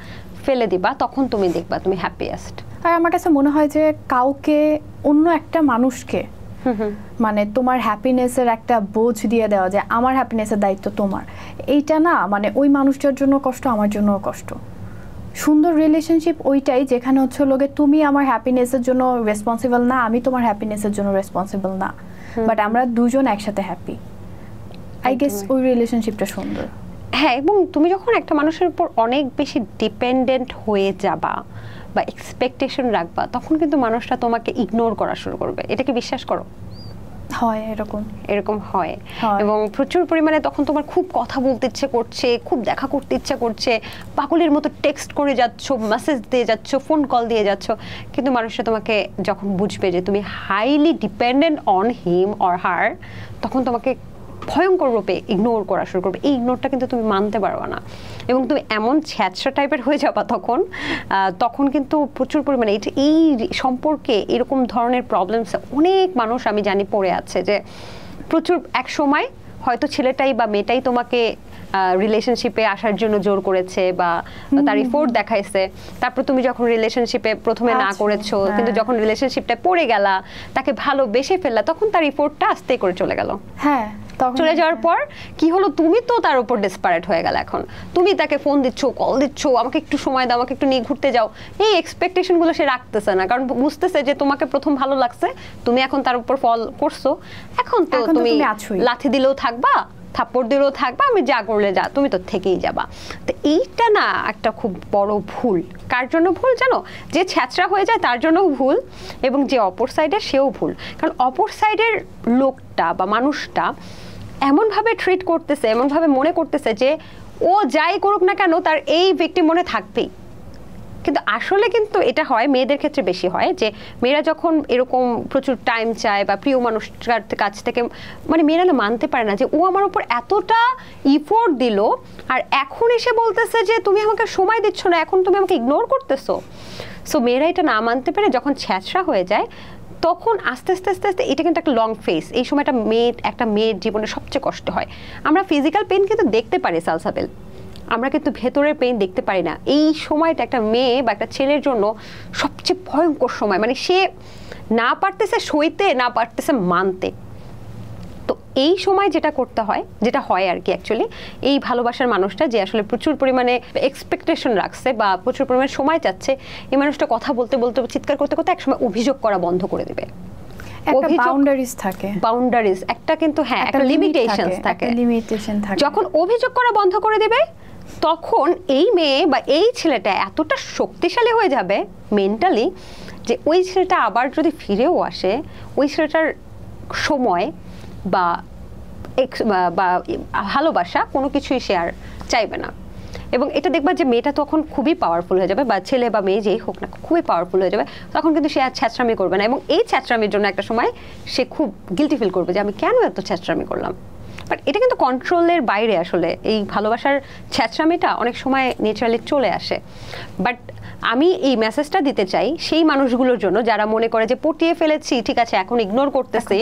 ফেলে দিবা তখন তুমি দেখবা তুমি হ্যাপিয়েস্ট। আর আমার কাছে মনে হয় যে কাউকে, অন্য একটা মানুষকে মানে তোমার হ্যাপিনেসের একটা বোঝ দিয়ে দেওয়া, যে আমার হ্যাপিনেসের দায়িত্ব তোমার, এইটা না মানে ওই মানুষটার জন্য কষ্ট, আমার জন্যও কষ্ট। সুন্দর রিলেশনশিপ ওইটাই যেখানে হচ্ছে লোকে তুমি আমার হ্যাপিনেসের জন্য রেসপন্সিবল না, আমি তোমার হ্যাপিনেসের জন্য রেসপন্সিবল না, বাট আমরা দুজন একসাথে হ্যাপি। আই গেস ওই রিলেশনশিপটা সুন্দর। হ্যাঁ, এবং তুমি যখন একটা মানুষের উপর অনেক বেশি ডিপেন্ডেন্ট হয়ে যাবা বা এক্সপেকটেশন রাখবা, তখন কিন্তু মানুষটা তোমাকে ইগনোর করা শুরু করবে। এটা কি বিশ্বাস করো? হয়, এরকম হয়। এবং প্রচুর পরিমাণে তখন তোমার খুব কথা বলতে ইচ্ছে করছে, খুব দেখা করতে ইচ্ছা করছে, পাগলের মতো টেক্সট করে যাচ্ছ, মেসেজ দিয়ে যাচ্ছ, ফোন কল দিয়ে যাচ্ছ, কিন্তু মানুষটা তোমাকে যখন বুঝবে যে তুমি highly dependent on him or her, তখন তোমাকে ভয়ঙ্কর রূপে ইগনোর করা শুরু করবে। এই ইগনোরটা কিন্তু তুমি মানতে পারবে না, এবং তুমি এমন ছ্যাঁচড়া টাইপের হয়ে যাবা তখন কিন্তু প্রচুর পরিমাণে এই সম্পর্কে এরকম ধরনের প্রবলেমস অনেক মানুষ আমি জানি পড়ে আছে, যে প্রচুর এক সময় হয়তো ছেলেটাই বা মেয়েটাই তোমাকে রিলেশনশিপে আসার জন্য জোর করেছে বা তার এফোর্ট দেখাইছে, তারপর তুমি যখন রিলেশনশিপে প্রথমে না করেছো, কিন্তু যখন রিলেশনশিপটা পড়ে গেলা, তাকে ভালোবেসে ফেললা, তখন তার এফোর্টটা আস্তে করে চলে গেল। হ্যাঁ, চলে যাওয়ার পর কি হলো, তুমি তো তার উপর ডেসপারেট হয়ে গেল। এখন তুমি তাকে ফোন দিচ্ছ, কল দিচ্ছ, আমাকে একটু সময় দাও, আমাকে একটু নিয়ে ঘুরতে যাও। এই এক্সপেকটেশন গুলো সে রাখতেছে না, কারণ বুঝতেছে যে তোমাকে প্রথম ভালো লাগছে, তুমি এখন তার উপর ফল করছো, এখন তো তুমি লাথি দিলেও থাকবা, থাপ্পড় দিলেও থাকবা, আমি যা করলে যা, তুমি তো থেকেই যাবা। তো এইটা না একটা খুব বড় ভুল। কার জন্য ভুল জানো? যে ছ্যাঁচড়া হয়ে যায় তার জন্যও ভুল, এবং যে অপর সাইডের সেও ভুল। কারণ অপর সাইডের লোকটা বা মানুষটা এমনভাবে ট্রিট করতেছে, এমনভাবে মনে করতেছে যে ও যাই করুক না কেন তার এই ভিকটিম মনে থাকবেই। কিন্তু আসলে কিন্তু এটা হয় মেয়েদের ক্ষেত্রে বেশি হয়, যে মেয়েরা যখন এরকম প্রচুর টাইম চায় বা প্রিয় মানুষটার কাছ থেকে, মানে মেয়েরা না মানতে পারে না যে ও আমার উপর এতটা ইফোর্ট দিল, আর এখন এসে বলতেছে যে তুমি আমাকে সময় দিচ্ছ না, এখন তুমি আমাকে ইগনোর করতেছো। সো মেয়েরা এটা না মানতে পেরে যখন ছ্যাঁচড়া হয়ে যায়, তখন আস্তে আস্তে আস্তে আস্তে এটা কিন্তু একটা লং ফেজ। এই সময়টা একটা মেয়ের জীবনে সবচেয়ে কষ্ট হয়। আমরা ফিজিক্যাল পেইন কিন্তু দেখতে পারি সালসাবিল, আমরা কিন্তু ভেতরের পেইন দেখতে পারি না। এই সময়টা একটা মেয়ে বা একটা ছেলের জন্য সবচেয়ে ভয়ঙ্কর সময়, মানে সে না পারতেছে সইতে, না পারতেছে মানতে। তো এই সময় যেটা করতে হয়, যেটা হয় আর কি অ্যাকচুয়ালি, এই ভালোবাসার মানুষটা যে আসলে প্রচুর পরিমাণে এক্সপেকটেশন রাখছে বা প্রচুর পরিমাণে সময় চাচ্ছে, এই মানুষটা কথা বলতে বলতে, চিৎকার করতে করতে একসময় অভিযোগ করা বন্ধ করে দেবে। বাউন্ডারিজ একটা কিন্তু হ্যাঁ একটা লিমিটেশনস থাকে। যখন অভিযোগ করা বন্ধ করে দেবে, তখন এই মেয়ে বা এই ছেলেটা এতটা শক্তিশালী হয়ে যাবে মেন্টালি, যে ওই ছেলেটা আবার যদি ফিরেও আসে, ওই ছেলেটার সময় বা ভালোবাসা কোনো কিছুই সে আর চাইবে না। এবং এটা দেখবা যে মেয়েটা তখন খুবই পাওয়ারফুল হয়ে যাবে, বা ছেলে বা মেয়ে যেই হোক না খুবই পাওয়ারফুল হয়ে যাবে, তখন কিন্তু সে আর ছ্যাঁচড়ামি করবে না, এবং এই ছ্যাঁচড়ামির জন্য একটা সময় সে খুব গিলটি ফিল করবে যে আমি কেন এত ছ্যাঁচড়ামি করলাম। বাট এটা কিন্তু কন্ট্রোলের বাইরে, আসলে এই ভালোবাসার ছ্যাঁচড়ামিটা অনেক সময় ন্যাচারালি চলে আসে। বাট আমি এই মেসেজটা দিতে চাই সেই মানুষগুলোর জন্য যারা মনে করে যে পটিয়ে ফেলেছি, ঠিক আছে এখন ইগনোর করতেছি,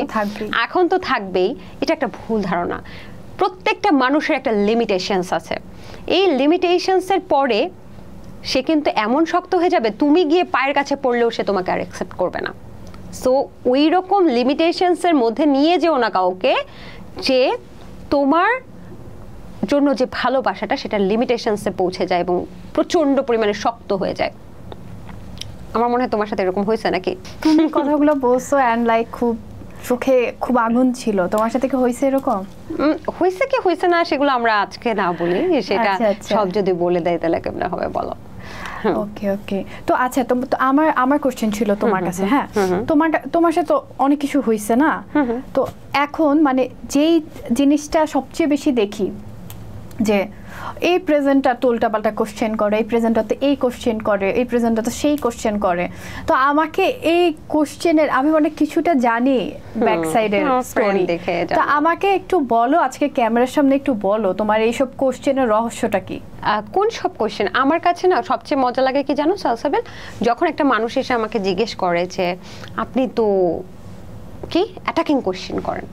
এখন তো থাকবেই, এটা একটা ভুল ধারণা। প্রত্যেকটা মানুষের একটা লিমিটেশনস আছে, এই লিমিটেশনসের পরে সে কিন্তু এমন শক্ত হয়ে যাবে তুমি গিয়ে পায়ের কাছে পড়লেও সে তোমাকে আর অ্যাকসেপ্ট করবে না। সো ওই রকম লিমিটেশনসের মধ্যে নিয়ে যেও না কাউকে, যে তোমার জন্য যে ভালোবাসাটা সেটা লিমিটেশনসে পৌঁছে যায় এবং প্রচন্ড পরিমাণে শক্ত হয়ে যায়। আমার মনে হয় তোমার সাথে এরকম হয়েছে নাকি? তুমি কথাগুলো বলছো এন্ড লাইক খুব চোখে খুব আগুন ছিল, তোমার সাথে কি হয়েছে এরকম? হয়েছে কি হয়েছে না সেগুলো আমরা আজকে না বলি, সেটা সব যদি বলে দেয় তাহলে কেমন হবে বলো। ওকে ওকে, তো আচ্ছা তো আমার কোশ্চেন ছিল তোমার কাছে, হ্যাঁ তোমার সাথে তো অনেক কিছু হয়েছে না, তো এখন মানে যেই জিনিসটা সবচেয়ে বেশি দেখি যে এই প্রেজেন্টটা তো উল্টাপাল্টা কোশ্চেন করে, এই প্রেজেন্টটা তো এই কোশ্চেন করে, এই প্রেজেন্টটা তো সেই কোশ্চেন করে, তো আমাকে এই কোশ্চেনের আমি অনেক কিছুটা জানি ব্যাক সাইডের স্টোরি, তো আমাকে একটু বলো আজকে ক্যামেরার সামনে একটু বলো তোমার এইসব কোশ্চেনের রহস্যটা কি? কোন সব কোশ্চেন? আমার কাছে না সবচেয়ে মজা লাগে কি জানো সালসাবিল, যখন একটা মানুষ এসে আমাকে জিজ্ঞেস করে যে আপনি তো কি অ্যাটাকিং কোশ্চেন করেন,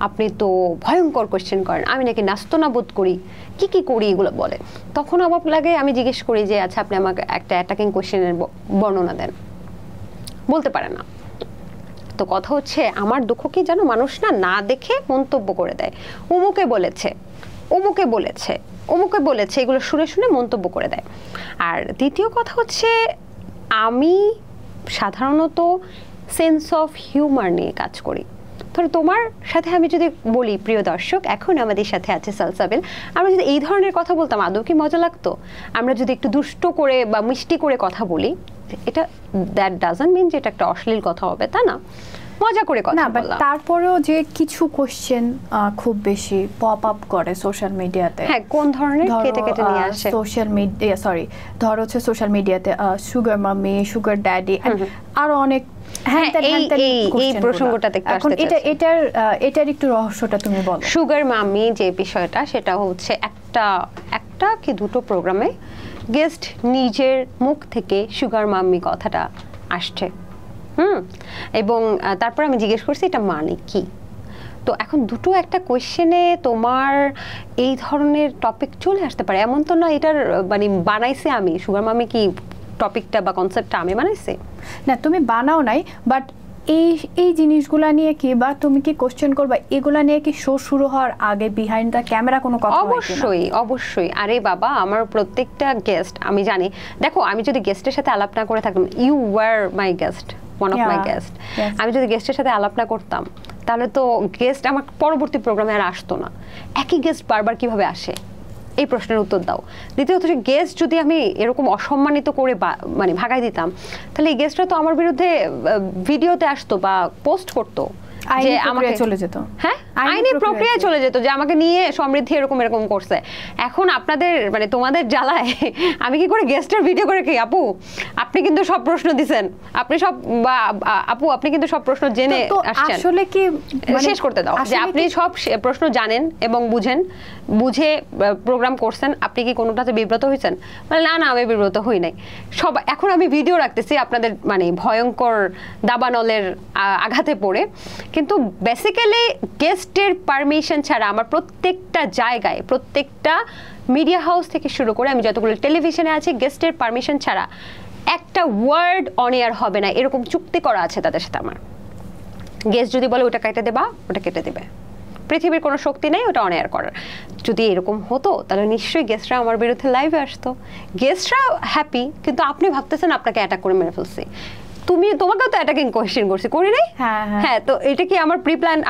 আপনি তো ভয়ঙ্কর কোশ্চেন করেন, আমি নাকি নাস্তো বোধ করি, কি করি এগুলো বলে, তখন অবাক লাগে। আমি জিজ্ঞেস করি যে আচ্ছা আপনি আমাকে একটা অ্যাটাকিং কোশ্চেনের বর্ণনা দেন, বলতে পারে না। তো কথা হচ্ছে আমার দুঃখ কি জানো, মানুষ না দেখে মন্তব্য করে দেয়, অমুকে বলেছে অমুকে বলেছে অমুকে বলেছে, এগুলো শুনে শুনে মন্তব্য করে দেয়। আর দ্বিতীয় কথা হচ্ছে আমি সাধারণত সেন্স অফ হিউমার নিয়ে কাজ করি। ধরো তোমার সাথে আমি যদি বলি প্রিয় দর্শক এখন আমাদের সাথে আছে সালসাবিল, আমরা যদি এই ধরনের কথা বলতাম আদৌ কি মজা লাগতো? আমরা যদি একটু দুষ্ট করে বা মিষ্টি করে কথা বলি, এটা দ্যাট ডাজন্ট মিন যে এটা একটা অশ্লীল কথা হবে, তা না, মজা করে কথা বললাম। তারপরেও যে কিছু কোশ্চেন খুব বেশি পপ আপ করে সোশ্যাল মিডিয়াতে, হ্যাঁ কোন ধরনের কেটে নিয়ে আসে সোশ্যাল মিডিয়া, ধরো হচ্ছে সোশ্যাল মিডিয়াতে সুগার মাম্মি, সুগার ড্যাডি, আরো অনেক এই প্রসঙ্গটাতে এখন এটার একটু রহস্যটা তুমি বলো। সুগার মাম্মি যে বিষয়টা, সেটা হচ্ছে একটা কি দুটো প্রোগ্রামে গেস্ট নিজের মুখ থেকে সুগার মাম্মি কথাটা আসছে, এবং তারপর আমি জিজ্ঞেস করছি এটা মানে কি। তো এখন দুটো একটা কোয়েশ্চেনে তোমার এই ধরনের টপিক চলে আসতে পারে, এমন তো না এটার মানে বানাইছে আমি, সুগার মামি কি টপিকটা বা কনসেপ্টটা আমি বানাইছি না, তুমি বানাও নাই, বাট এই জিনিসগুলা নিয়ে কি বা তুমি কি কোশ্চেন করবা এগুলা নিয়ে কি শো শুরু হওয়ার আগে বিহাইন্ড দ্য ক্যামেরা কোনো কথা? অবশ্যই আরে বাবা, আমার প্রত্যেকটা গেস্ট আমি জানি, দেখো আমি যদি গেস্টের সাথে আলাপ না করে থাকতাম, you were my guest, one of my guest, আমি যদি গেস্টের সাথে আলাপ না করতাম তাহলে তো গেস্ট আমার পরবর্তী প্রোগ্রামে আর আসতো না। একই গেস্ট বারবার কিভাবে আসে, এই প্রশ্নের উত্তর দাও। দ্বিতীয়ত গেস্ট যদি আমি এরকম অসম্মানিত করে মানে ভাগাই দিতাম, তাহলে এই গেস্টরা তো আমার বিরুদ্ধে ভিডিওতে আসতো বা পোস্ট করতো, যে আমাকে চলে যেত, হ্যাঁ আইনি প্রক্রিয়ায় চলে যেত যে আমাকে নিয়ে সমৃদ্ধি এরকম করছে। এখন আপনাদের মানে তোমাদের জ্বালায় আমি কি করে গেস্টের ভিডিও করে কি, আপু আপনি কিন্তু সব প্রশ্ন দিছেন, আপনি সব আপু আপনি কিন্তু সব প্রশ্ন জেনে আসছেন, আসলে কি শেষ করতে দাও যে আপনি সব প্রশ্ন জানেন এবং বুঝে প্রোগ্রাম করছেন, আপনি কি কোনোটাতে বিব্রত হয়েছেন? মানে না আমি বিব্রত হই নাই। সব এখন আমি ভিডিও রাখতেছি আপনাদের মানে ভয়ঙ্কর দাবানলের আঘাতে পড়ে, কিন্তু বেসিক্যালি গেস্টের পারমিশন ছাড়া আমার প্রত্যেকটা জায়গায়, প্রত্যেকটা মিডিয়া হাউস থেকে শুরু করে আমি যতগুলো টেলিভিশনে আছি, গেস্টের পারমিশন ছাড়া একটা ওয়ার্ড অন এয়ার হবে না, এরকম চুক্তি করা আছে তাদের সাথে আমার। গেস্ট যদি বলে ওটা কেটে দেবা, ওটা কেটে দেবে, পৃথিবীর কোনো শক্তি নেই ওটা অন এয়ার করার। যদি এরকম হতো তাহলে নিশ্চয়ই গেস্টরা আমার বিরুদ্ধে লাইভে আসতো, গেস্টরা হ্যাপি, কিন্তু আপনি ভাবতেছেন আপনাকে অ্যাটাক করে মেরে ফেলছি, তোমাকেও তো অ্যাটাকিং কোয়েশ্চেন করছি, করি নাই? হ্যাঁ, তো এটা কি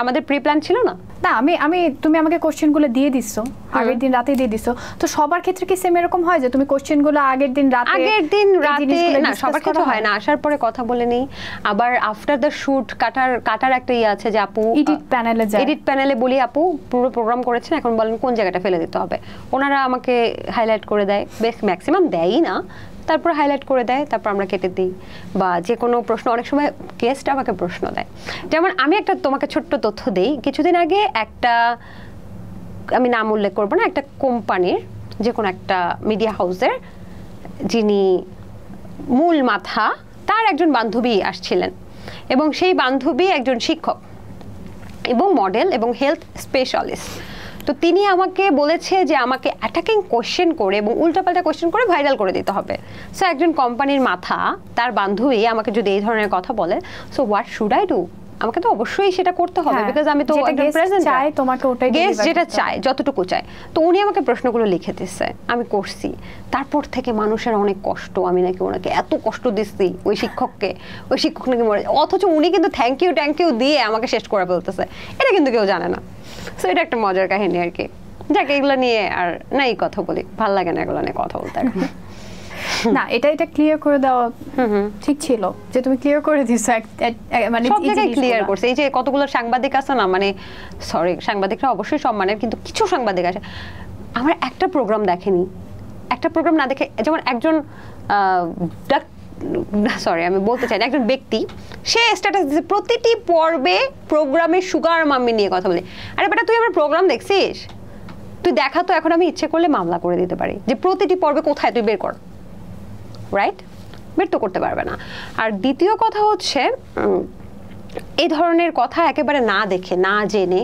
আমাদের প্রি প্ল্যান ছিল না? না আমি তুমি আমাকে কোশ্চেনগুলো দিয়ে দিছো, আগের দিন রাতে দিয়ে দিছো, তো সবার ক্ষেত্রে কি সেম এরকম হয় যে তুমি কোশ্চেনগুলো আগের দিন রাতে না, সবার ক্ষেত্রে হয় না, আসার পরে কথা বলে নেই। আবার আফটার দ্য শুট কাটার একটা ইয়ে আছে যে আপু এডিট প্যানেলে বলি আপু পুরো প্রোগ্রাম করেছেন, এখন বলেন কোন জায়গাটা ফেলে দিতে হবে, ওনারা আমাকে হাইলাইট করে দেয়, বেশ ম্যাক্সিমাম দেয়ই না, তারপর হাইলাইট করে দেয়, তারপর আমরা কেটে দিই। বা যে কোনো প্রশ্ন, অনেক সময় গেস্ট আমাকে প্রশ্ন দেয়। যেমন আমি একটা তোমাকে ছোট্ট তথ্য দেই, কিছুদিন আগে একটা, আমি নাম উল্লেখ করবো না, একটা কোম্পানির যে কোনো একটা মিডিয়া হাউসের যিনি মূল মাথা, তার একজন বান্ধবী আসছিলেন, এবং সেই বান্ধবী একজন শিক্ষক এবং মডেল এবং হেলথ স্পেশালিস্ট। তো তিনি আমাকে বলেছে যে আমাকে অ্যাটাকিং কোশ্চেন করে এবং উল্টাপাল্টা কোশ্চেন করে ভাইরাল করে দিতে হবে। সো একজন কোম্পানির মাথা, তার বান্ধবী আমাকে যদি এই ধরনের কথা বলে, so what should I do? আমাকে তো অবশ্যই সেটা করতে হবে, বিকজ আমি তো একজন প্রেজেন্টার, চাই তোমাকে ওটাই গেস্ট যেটা চায়, যতটুকু চায়। তো উনি আমাকে প্রশ্নগুলো লিখে দিচ্ছে, আমি করছি। তারপর থেকে মানুষের অনেক কষ্ট, আমি নাকি ওনাকে এত কষ্ট দিচ্ছি, ওই শিক্ষককে, ওই শিক্ষক নাকি মরে, অথচ উনি কিন্তু থ্যাংক ইউ দিয়ে আমাকে শেষ করে বলতেছে। এটা কিন্তু কেউ জানে না। সো এটা একটা মজার কাহিনী আর কি। যাকে এগুলো নিয়ে আর নাই কথা বলি, ভাল লাগে না এগুলো নিয়ে কথা বলতে এখন। না, এটা ক্লিয়ার করে দেওয়া ঠিক ছিল যে তুমি ক্লিয়ার করে দিছো, মানে সব জায়গায় ক্লিয়ার করছে। এই যে কতগুলো সাংবাদিক আছে না, মানে সরি, সাংবাদিকরা অবশ্যই সম্মানের, কিন্তু কিছু সাংবাদিক আছে আমার একটা প্রোগ্রাম দেখেনি, একটা প্রোগ্রাম না দেখে, যেমন একজন সরি আমি বলতে চাই না, একজন ব্যক্তি, সে স্ট্যাটাস দিচ্ছে প্রতিটি পর্বে প্রোগ্রামে সুগার মাম্মি নিয়ে কথা বলে। আরে বেটা, তুই আমার প্রোগ্রাম দেখছিস? তুই দেখা তো, এখন আমি ইচ্ছে করলে মামলা করে দিতে পারি যে প্রতিটি পর্বে কোথায়, তুই বের কর, রাইট? বের তো করতে পারবে না। আর দ্বিতীয় কথা হচ্ছে, এই ধরনের কথা একেবারে না দেখে, না জেনে,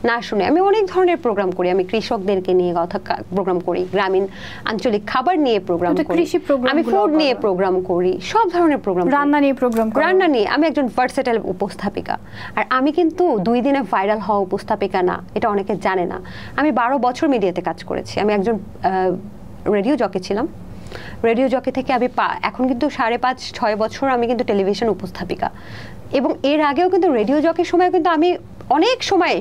না শুনে, আমি অনেক ধরনের প্রোগ্রাম করি। আমি কৃষকদেরকে নিয়ে প্রোগ্রাম করি, গ্রামীণ আঞ্চলিক খাবার নিয়ে প্রোগ্রাম করি, আমি ফুড নিয়ে প্রোগ্রাম করি, সব ধরনের প্রোগ্রাম, রান্না নিয়ে প্রোগ্রাম, রান্না নিয়ে। আমি একজন ভার্সেটাইল উপস্থাপিকা। আর আমি কিন্তু 2 দিনে ভাইরাল হওয়া উপস্থাপিকা না, এটা অনেকে জানে না। আমি 12 বছর মিডিয়াতে কাজ করেছি। আমি একজন রেডিও জকি ছিলাম। রেডিও জকি থেকে আমি এখন কিন্তু 5.5-6 বছর আমি কিন্তু টেলিভিশন উপস্থাপিকা। এবং এর আগেও কিন্তু রেডিও জকির সময় কিন্তু আমি অনেক সময়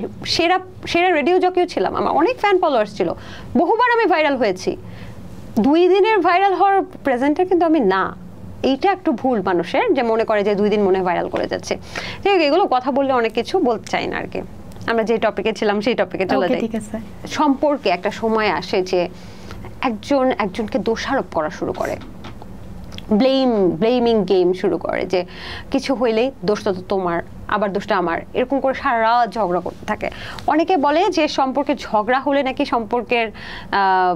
সেরা রেডিও জকিও ছিলাম। আমার অনেক ফ্যান ফলোয়ার্স ছিল, বহুবার আমি ভাইরাল হয়েছি। 2 দিনের ভাইরাল হওয়ার প্রেজেন্টার কিন্তু আমি না। এইটা একটু ভুল মানুষের, যে মনে করে যে 2 দিন মনে ভাইরাল করে যাচ্ছে। ঠিক আছে, এগুলো কথা বললে অনেক কিছু বলতে চাই না আর কি। আমরা যে টপিকে ছিলাম সেই টপিকে চলে যাই। সম্পর্কে একটা সময় আসে যে একজনকে দোষারোপ করা শুরু করে, ব্লেমিং গেম শুরু করে, যে কিছু হইলেই দোষটা তো তোমার, আবার দোষটা আমার, এরকম করে সারা রাত ঝগড়া করতে থাকে। অনেকে বলে যে সম্পর্কে ঝগড়া হলে নাকি সম্পর্কের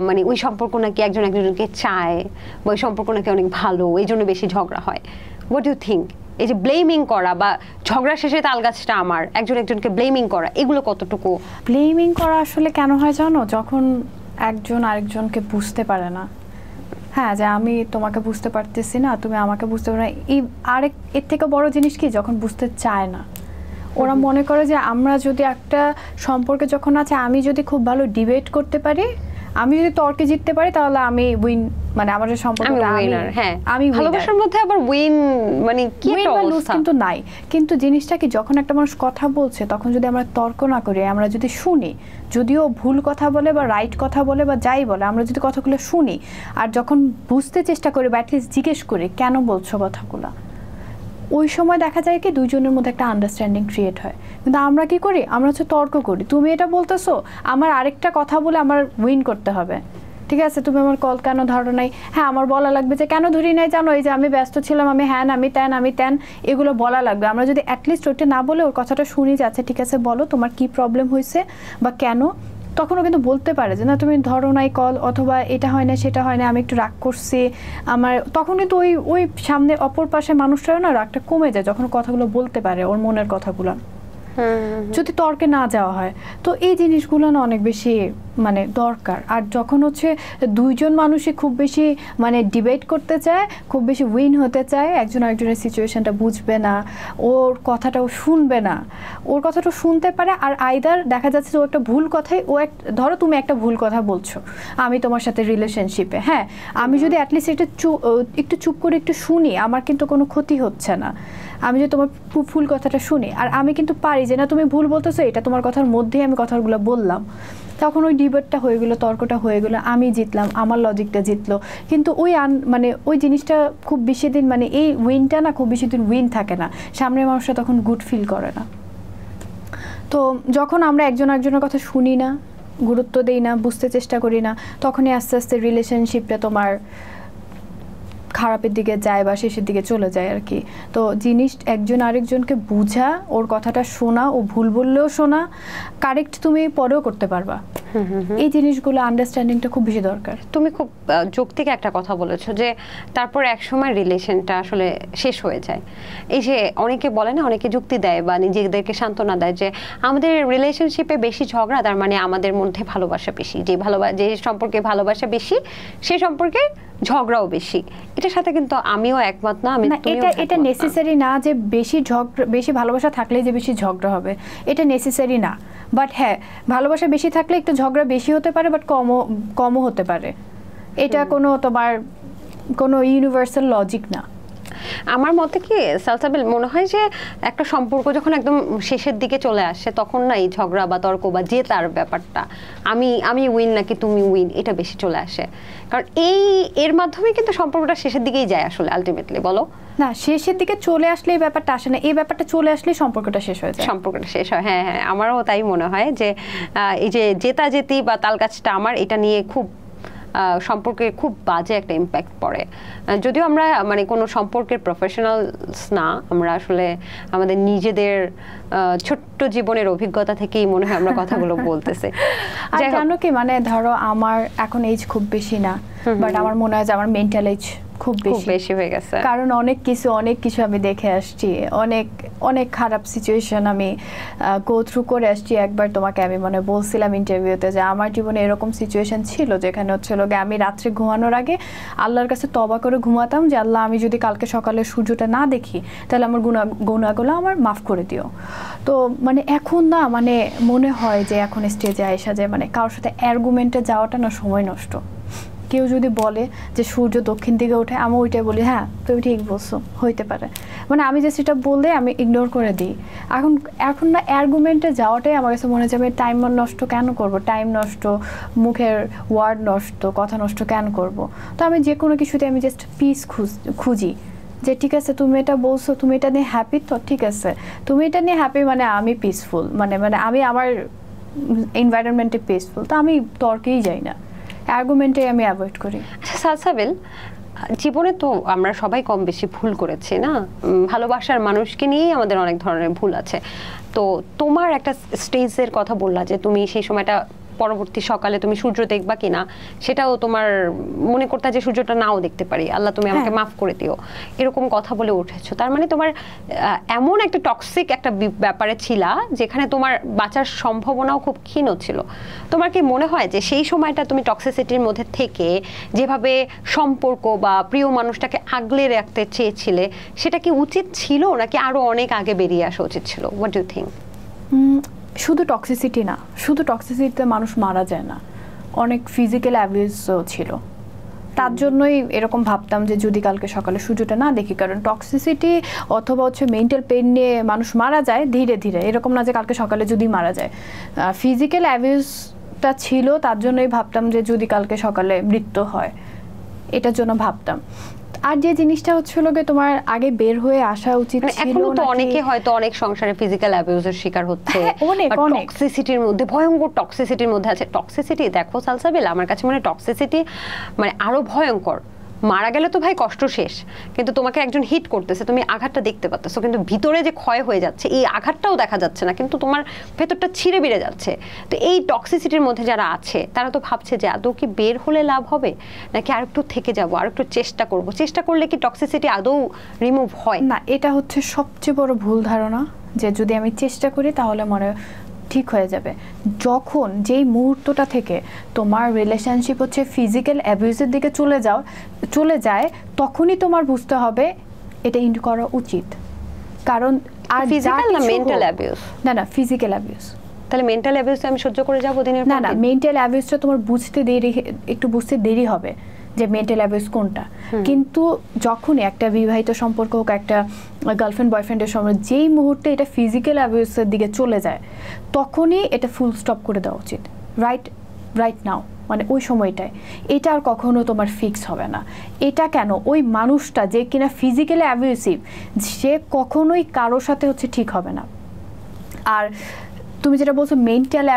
মানে ওই সম্পর্ক নাকি একজনকে চায়, বা ওই সম্পর্ক নাকি অনেক ভালো, এই জন্য বেশি ঝগড়া হয়। What you think? এই যে ব্লেমিং করা বা ঝগড়া শেষে তাল গাছটা আমার, একজনকে ব্লেমিং করা, এগুলো কতটুকু? ব্লেমিং করা আসলে কেন হয় জানো? যখন একজন আরেকজনকে বুঝতে পারে না, হ্যাঁ, যে আমি তোমাকে বুঝতে পারতেছি না, তুমি আমাকে বুঝতে পারো না। এর থেকে বড় জিনিস কি, যখন বুঝতে চায় না। ওরা মনে করে যে আমরা যদি একটা সম্পর্কে যখন আছে, আমি যদি খুব ভালো ডিবেট করতে পারি, আমি যদি তর্কে জিততে পারি, তাহলে আমি উইন, মানে আমাদের সম্পর্কটা আমি ভালোবাসার মধ্যে আবার উইন মানে কি একটা অবস্থা কিন্তু নাই। কিন্তু জিনিসটা কি, যখন একটা মানুষ কথা বলছে, তখন যদি আমরা তর্ক না করি, আমরা যদি শুনি, যদিও ভুল কথা বলে বা রাইট কথা বলে বা যাই বলে, আমরা যদি কথাগুলো শুনি আর যখন বুঝতে চেষ্টা করি বা অ্যাটলিস্ট জিজ্ঞেস করি কেন বলছো কথাগুলো, ওই সময় দেখা যায় কি দুইজনের মধ্যে একটা আন্ডারস্ট্যান্ডিং ক্রিয়েট হয়। কিন্তু আমরা কি করি, আমরা হচ্ছে তর্ক করি, তুমি এটা বলতেছো, আমার আরেকটা কথা বলে আমার উইন করতে হবে, ঠিক আছে, তুমি আমার কল কেন ধরো নাই, হ্যাঁ আমার বলা লাগবে যে কেন ধরি নাই জানো, এই যে আমি ব্যস্ত ছিলাম, আমি হ্যান, আমি তেন, এগুলো বলা লাগবে। আমরা যদি অ্যাটলিস্ট ওইটা না বলে ওর কথাটা শুনি যে আচ্ছা ঠিক আছে বলো তোমার কি প্রবলেম হয়েছে বা কেন, তখনও কিন্তু বলতে পারে যে না তুমি ধরো নাই কল, অথবা এটা হয় না সেটা হয় না, আমি একটু রাগ করছি আমার, তখন কিন্তু ওই সামনে অপর পাশে মানুষটারও না রাগটা কমে যায় যখন কথাগুলো বলতে পারে ওর মনের কথাগুলো, যদি তর্কে না যাওয়া হয়। তো এই জিনিসগুলো না অনেক বেশি মানে দরকার। আর যখন হচ্ছে দুইজন মানুষই খুব বেশি মানে ডিবেট করতে চায়, খুব বেশি উইন হতে চায়, একজন আরেকজনের সিচুয়েশনটা বুঝবে না, ওর কথাটাও শুনবে না, ওর কথাটা শুনতে পারে আর আইদার দেখা যাচ্ছে যে ও একটা ভুল কথাই ধরো তুমি একটা ভুল কথা বলছো আমি তোমার সাথে রিলেশনশিপে, হ্যাঁ আমি যদি অ্যাটলিস্ট একটু চুপ করে একটু শুনি, আমার কিন্তু কোনো ক্ষতি হচ্ছে না। আমি যে তোমার ভুল কথাটা শুনি আর আমি কিন্তু পারি যে না তুমি ভুল বলতেছো, এটা তোমার কথার মধ্যেই আমি কথাগুলো বললাম, তখন ওই ডিবেটটা হয়ে গেলো, তর্কটা হয়ে গেলো, আমি জিতলাম, আমার লজিকটা জিতলো। কিন্তু মানে ওই জিনিসটা খুব বেশি দিন মানে এই উইনটা না খুব বেশি দিন উইন থাকে না, সামনের মানুষটা তখন গুড ফিল করে না। তো যখন আমরা একজন আরেকজনের কথা শুনি না, গুরুত্ব দেই না, বুঝতে চেষ্টা করি না, তখনই আস্তে আস্তে রিলেশনশিপটা তোমার খারাপের দিকে যায় বা শেষের দিকে চলে যায় আর কি। তো জিনিস একজন আরেকজনকে বুঝা, ওর কথাটা শোনা, ও ভুল বললেও শোনা, কারেক্ট তুমি পরেও করতে পারবা, এই জিনিসগুলো আন্ডারস্ট্যান্ডিংটা খুব বেশি দরকার। তুমি খুব যৌক্তিক একটা কথা বলেছো যে তারপর এক সময় রিলেশনটা আসলে শেষ হয়ে যায়। এই যে অনেকে বলে না, অনেকে যুক্তি দেয় বা নিজেদেরকে সান্ত্বনা দেয় যে আমাদের রিলেশনশিপে বেশি ঝগড়া, তার মানে আমাদের মধ্যে ভালোবাসা বেশি, যে সম্পর্কে ভালোবাসা বেশি সে সম্পর্কে ঝগড়াও বেশি। এটার সাথে কিন্তু আমিও একমত না। এটা নেসেসারি না যে বেশি ভালোবাসা থাকলে যে বেশি ঝগড়া হবে, এটা নেসেসারি না। বাট হ্যাঁ, ভালোবাসা বেশি থাকলে একটু ঝগড়া বেশি হতে পারে, বাট কমও হতে পারে। এটা কোনো ইউনিভার্সাল লজিক না। আমার মতে কি সালসাবিল মনে হয় যে একটা সম্পর্ক যখন একদম শেষের দিকে চলে আসে তখন না এই ঝগড়া বা তর্ক বা যে তার ব্যাপারটা আমি উইন নাকি তুমি উইন, এটা বেশি চলে আসে। কারণ এর মাধ্যমে কিন্তু সম্পর্কটা শেষের দিকেই যায় আসলে আলটিমেটলি। বলো না, শেষের দিকে চলে আসলে এই ব্যাপারটা আসে না, এই ব্যাপারটা চলে আসলে সম্পর্কটা শেষ হয়ে যায়। সম্পর্কটা শেষ হয়, হ্যাঁ হ্যাঁ, আমারও তাই মনে হয় যে এই যে জেতাজেতি বা তালগাছটা আমার, এটা নিয়ে খুব সম্পর্কে খুব বাজে একটা ইম্প্যাক্ট পড়ে। যদিও আমরা মানে কোনো সম্পর্কের প্রফেশনালস না, আমরা আসলে আমাদের নিজেদের ছোট্ট জীবনের অভিজ্ঞতা থেকেই মনে হয় আমরা কথাগুলো বলতেছি। আর জানো কি, মানে ধরো আমার এখন এজ খুব বেশি না, বাট আমার মনে হয় যে আমার মেন্টাল এজ খুব বেশি হয়ে গেছে, কারণ অনেক কিছু আমি দেখে আসছি, অনেক খারাপ সিচুয়েশন আমি গো থ্রু করে আসছি। একবার তোমাকে আমি বলছিলাম ইন্টারভিউতে যে আমার জীবনে এরকম সিচুয়েশন ছিল যেখানে হচ্ছিল আমি রাত্রে ঘুমানোর আগে আল্লাহর কাছে তওবা করে ঘুমাতাম যে আল্লাহ, আমি যদি কালকে সকালে সূর্যটা না দেখি তাহলে আমার গুনাহগুলো আমার মাফ করে দিও। তো এখন না মনে হয় যে এখন স্টেজে আইসা যে কারোর সাথে অ্যার্গুমেন্টে যাওয়াটা না সময় নষ্ট। কেউ যদি বলে যে সূর্য দক্ষিণ দিকে ওঠে, আমি ওইটাই বলি হ্যাঁ তুমি ঠিক বলছো, হইতে পারে, আমি যে সেটা বললে আমি ইগনোর করে দিই। এখন না অ্যার্গুমেন্টে যাওয়াটাই আমার কাছে মনে হয় যে আমি টাইম নষ্ট কেন করব, টাইম নষ্ট, মুখের ওয়ার্ড নষ্ট, কথা নষ্ট কেন করব। তো আমি যে কোনো কিছুতে আমি জাস্ট পিস খুঁজি যে ঠিক আছে তুমি এটা বলছো, তুমি এটা নিয়ে হ্যাপি, তো ঠিক আছে তুমি এটা নিয়ে হ্যাপি, আমি পিসফুল, আমি আমার এনভায়রনমেন্টে পিসফুল, তো আমি তর্কেই যাই না, আর্গুমেন্টে আমি অ্যাভয়েড করি। আচ্ছা সালসাবিল, জীবনে তো আমরা সবাই কম বেশি ভুল করেছি না, ভালোবাসার মানুষকে নিয়েই আমাদের অনেক ধরনের ভুল আছে। তো তোমার একটা স্টেজের কথা বললা যে তুমি সেই সময়টা পরবর্তী সকালে তুমি সূর্য দেখবা কিনা সেটাও তোমার মনে করতে যে সূর্যটা নাও দেখতে পারি, আল্লাহ তুমি আমাকে মাফ করে দিও, এরকম কথা বলে উঠেছো। তার মানে তোমার এমন একটা টক্সিক একটা ব্যাপারে ছিলা যেখানে তোমার বাঁচার সম্ভাবনাও খুব ক্ষীণ ছিল। তোমার কি মনে হয় যে সেই সময়টা তুমি টক্সিসিটির মধ্যে থেকে যেভাবে সম্পর্ক বা প্রিয় মানুষটাকে আগলে রাখতে চেয়েছিলে সেটা কি উচিত ছিল নাকি আরো অনেক আগে বেরিয়ে আসা উচিত ছিল? What do you think? শুধু টক্সিসিটি না, শুধু টক্সিসিটিতে মানুষ মারা যায় না, অনেক ফিজিক্যাল অ্যাবিউজও ছিল। তার জন্যই এরকম ভাবতাম যে যদি কালকে সকালে সূর্যটা না দেখি, কারণ টক্সিসিটি অথবা মেন্টাল পেইন নিয়ে মানুষ মারা যায় ধীরে ধীরে, এরকম না যে কালকে সকালে যদি মারা যায়। ফিজিক্যাল অ্যাবিউজটা ছিল, তার জন্যই ভাবতাম যে যদি কালকে সকালে মৃত্যু হয়, এটার জন্য ভাবতাম। আর যে জিনিসটা হচ্ছিল তোমার আগে বের হয়ে আসা উচিত ছিল। এখনো তো অনেকে হয়তো অনেক সংসারে ফিজিক্যাল অ্যাবিউজের শিকার হচ্ছে, টক্সিসিটির মধ্যে, ভয়ঙ্কর টক্সিসিটির মধ্যে আছে। টক্সিসিটি দেখো সালসাবিল, আমার কাছে মনে হয় টক্সিসিটি আরো ভয়ঙ্কর। মারা গেলে তো ভাই কষ্ট শেষ, কিন্তু তোমাকে একজন হিট করতেছে, তুমি আঘাতটা দেখতে পাচ্ছ, কিন্তু ভিতরে যে ক্ষয় হয়ে যাচ্ছে এই আঘাতটাও দেখা যাচ্ছে না, কিন্তু তোমার ভেতরটা ছিঁড়ে বেড়ে যাচ্ছে। তো এই টক্সিসিটির মধ্যে যারা আছে তারা তো ভাবছে যে আদৌ কি বের হলে লাভ হবে নাকি আর একটু থেকে যাবো, আর একটু চেষ্টা করব, চেষ্টা করলে কি টক্সিসিটি আদৌ রিমুভ হয়? না, এটা হচ্ছে সবচেয়ে বড় ভুল ধারণা যে যদি আমি চেষ্টা করি তাহলে ঠিক হয়ে যাবে। যখন যেই মুহূর্তটা থেকে তোমার রিলেশনশিপ হচ্ছে ফিজিক্যাল অ্যাবিউজের দিকে চলে যায়, তখনই তোমার বুঝতে হবে এটা এন্ড করা উচিত। কারণ আর ফিজিক্যাল না মেন্টাল অ্যাবিউজ? না ফিজিক্যাল অ্যাবিউজ। তাহলে মেন্টাল অ্যাবিউজ আমি সহ্য করে যাব দিনের পর দিন? না মেন্টাল অ্যাবিউজটা তোমার একটু বুঝতে দেরি হবে যে মেন্টাল অ্যাবিউজ কোনটা। কিন্তু যখনই একটা বিবাহিত সম্পর্ক হোক, একটা গার্লফ্রেন্ড বয়ফ্রেন্ডের সময় যেই মুহূর্তে এটা ফিজিক্যাল অ্যাবিউজের দিকে চলে যায়, তখনই এটা ফুল স্টপ করে দেওয়া উচিত, রাইট নাও, মানে ওই সময়টায়। এটা আর কখনো তোমার ফিক্স হবে না। এটা কেন? ওই মানুষটা যে কিনা ফিজিক্যালি অ্যাবিউসিভ, সে কখনোই কারোর সাথে হচ্ছে ঠিক হবে না। আর তুমি যেটা বলছো মেন্টাল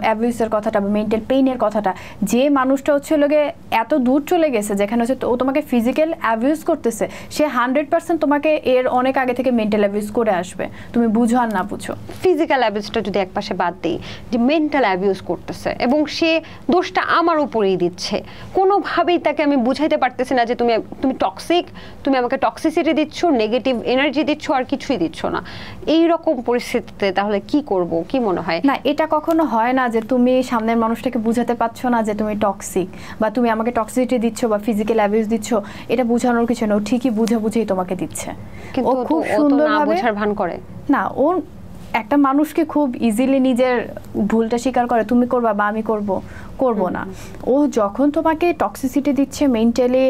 অ্যাবিউসের কথাটা বা মেন্টাল পেইনের কথাটা, যে মানুষটা হচ্ছে লোকে এত দূর চলে গেছে যেখানে হচ্ছে ও তোমাকে ফিজিক্যাল অ্যাবিউস করতেছে, সে 100% তোমাকে এর অনেক আগে থেকে মেন্টাল অ্যাবিউস করে আসবে, তুমি বুঝো আর না বুঝো। ফিজিক্যাল অ্যাবিউসটা যদি একপাশে বাদ দিই, যে মেন্টাল অ্যাবিউস করতেছে এবং সে দোষটা আমার উপরেই দিচ্ছে, কোনোভাবেই তাকে আমি বুঝাইতে পারতেছি না যে তুমি টক্সিক, তুমি আমাকে টক্সিসিটি দিচ্ছ, নেগেটিভ এনার্জি দিচ্ছ, আর কিছুই দিচ্ছ না, এই রকম পরিস্থিতিতে তাহলে কি করব? কি মনে হয়? না, এটা কখনো হয় না যে তুমি সামনের মানুষটাকে বুঝাতে পারছো না যে তুমি টক্সিক বা তুমি আমাকে টক্সিসিটি দিচ্ছ বা ফিজিক্যাল অ্যাবিউস দিচ্ছ, এটা বোঝানোর কিছু না। ও ঠিকই বুঝেই তোমাকে দিচ্ছে। কিন্তু ও খুব সুন্দরভাবে বোঝার ভান করে না। ও একটা মানুষকে খুব ইজিলি নিজের ভুলটা স্বীকার করে, তুমি করবা বা আমি করব না। ও যখন তোমাকে টক্সিসিটি দিচ্ছে মেন্টালি,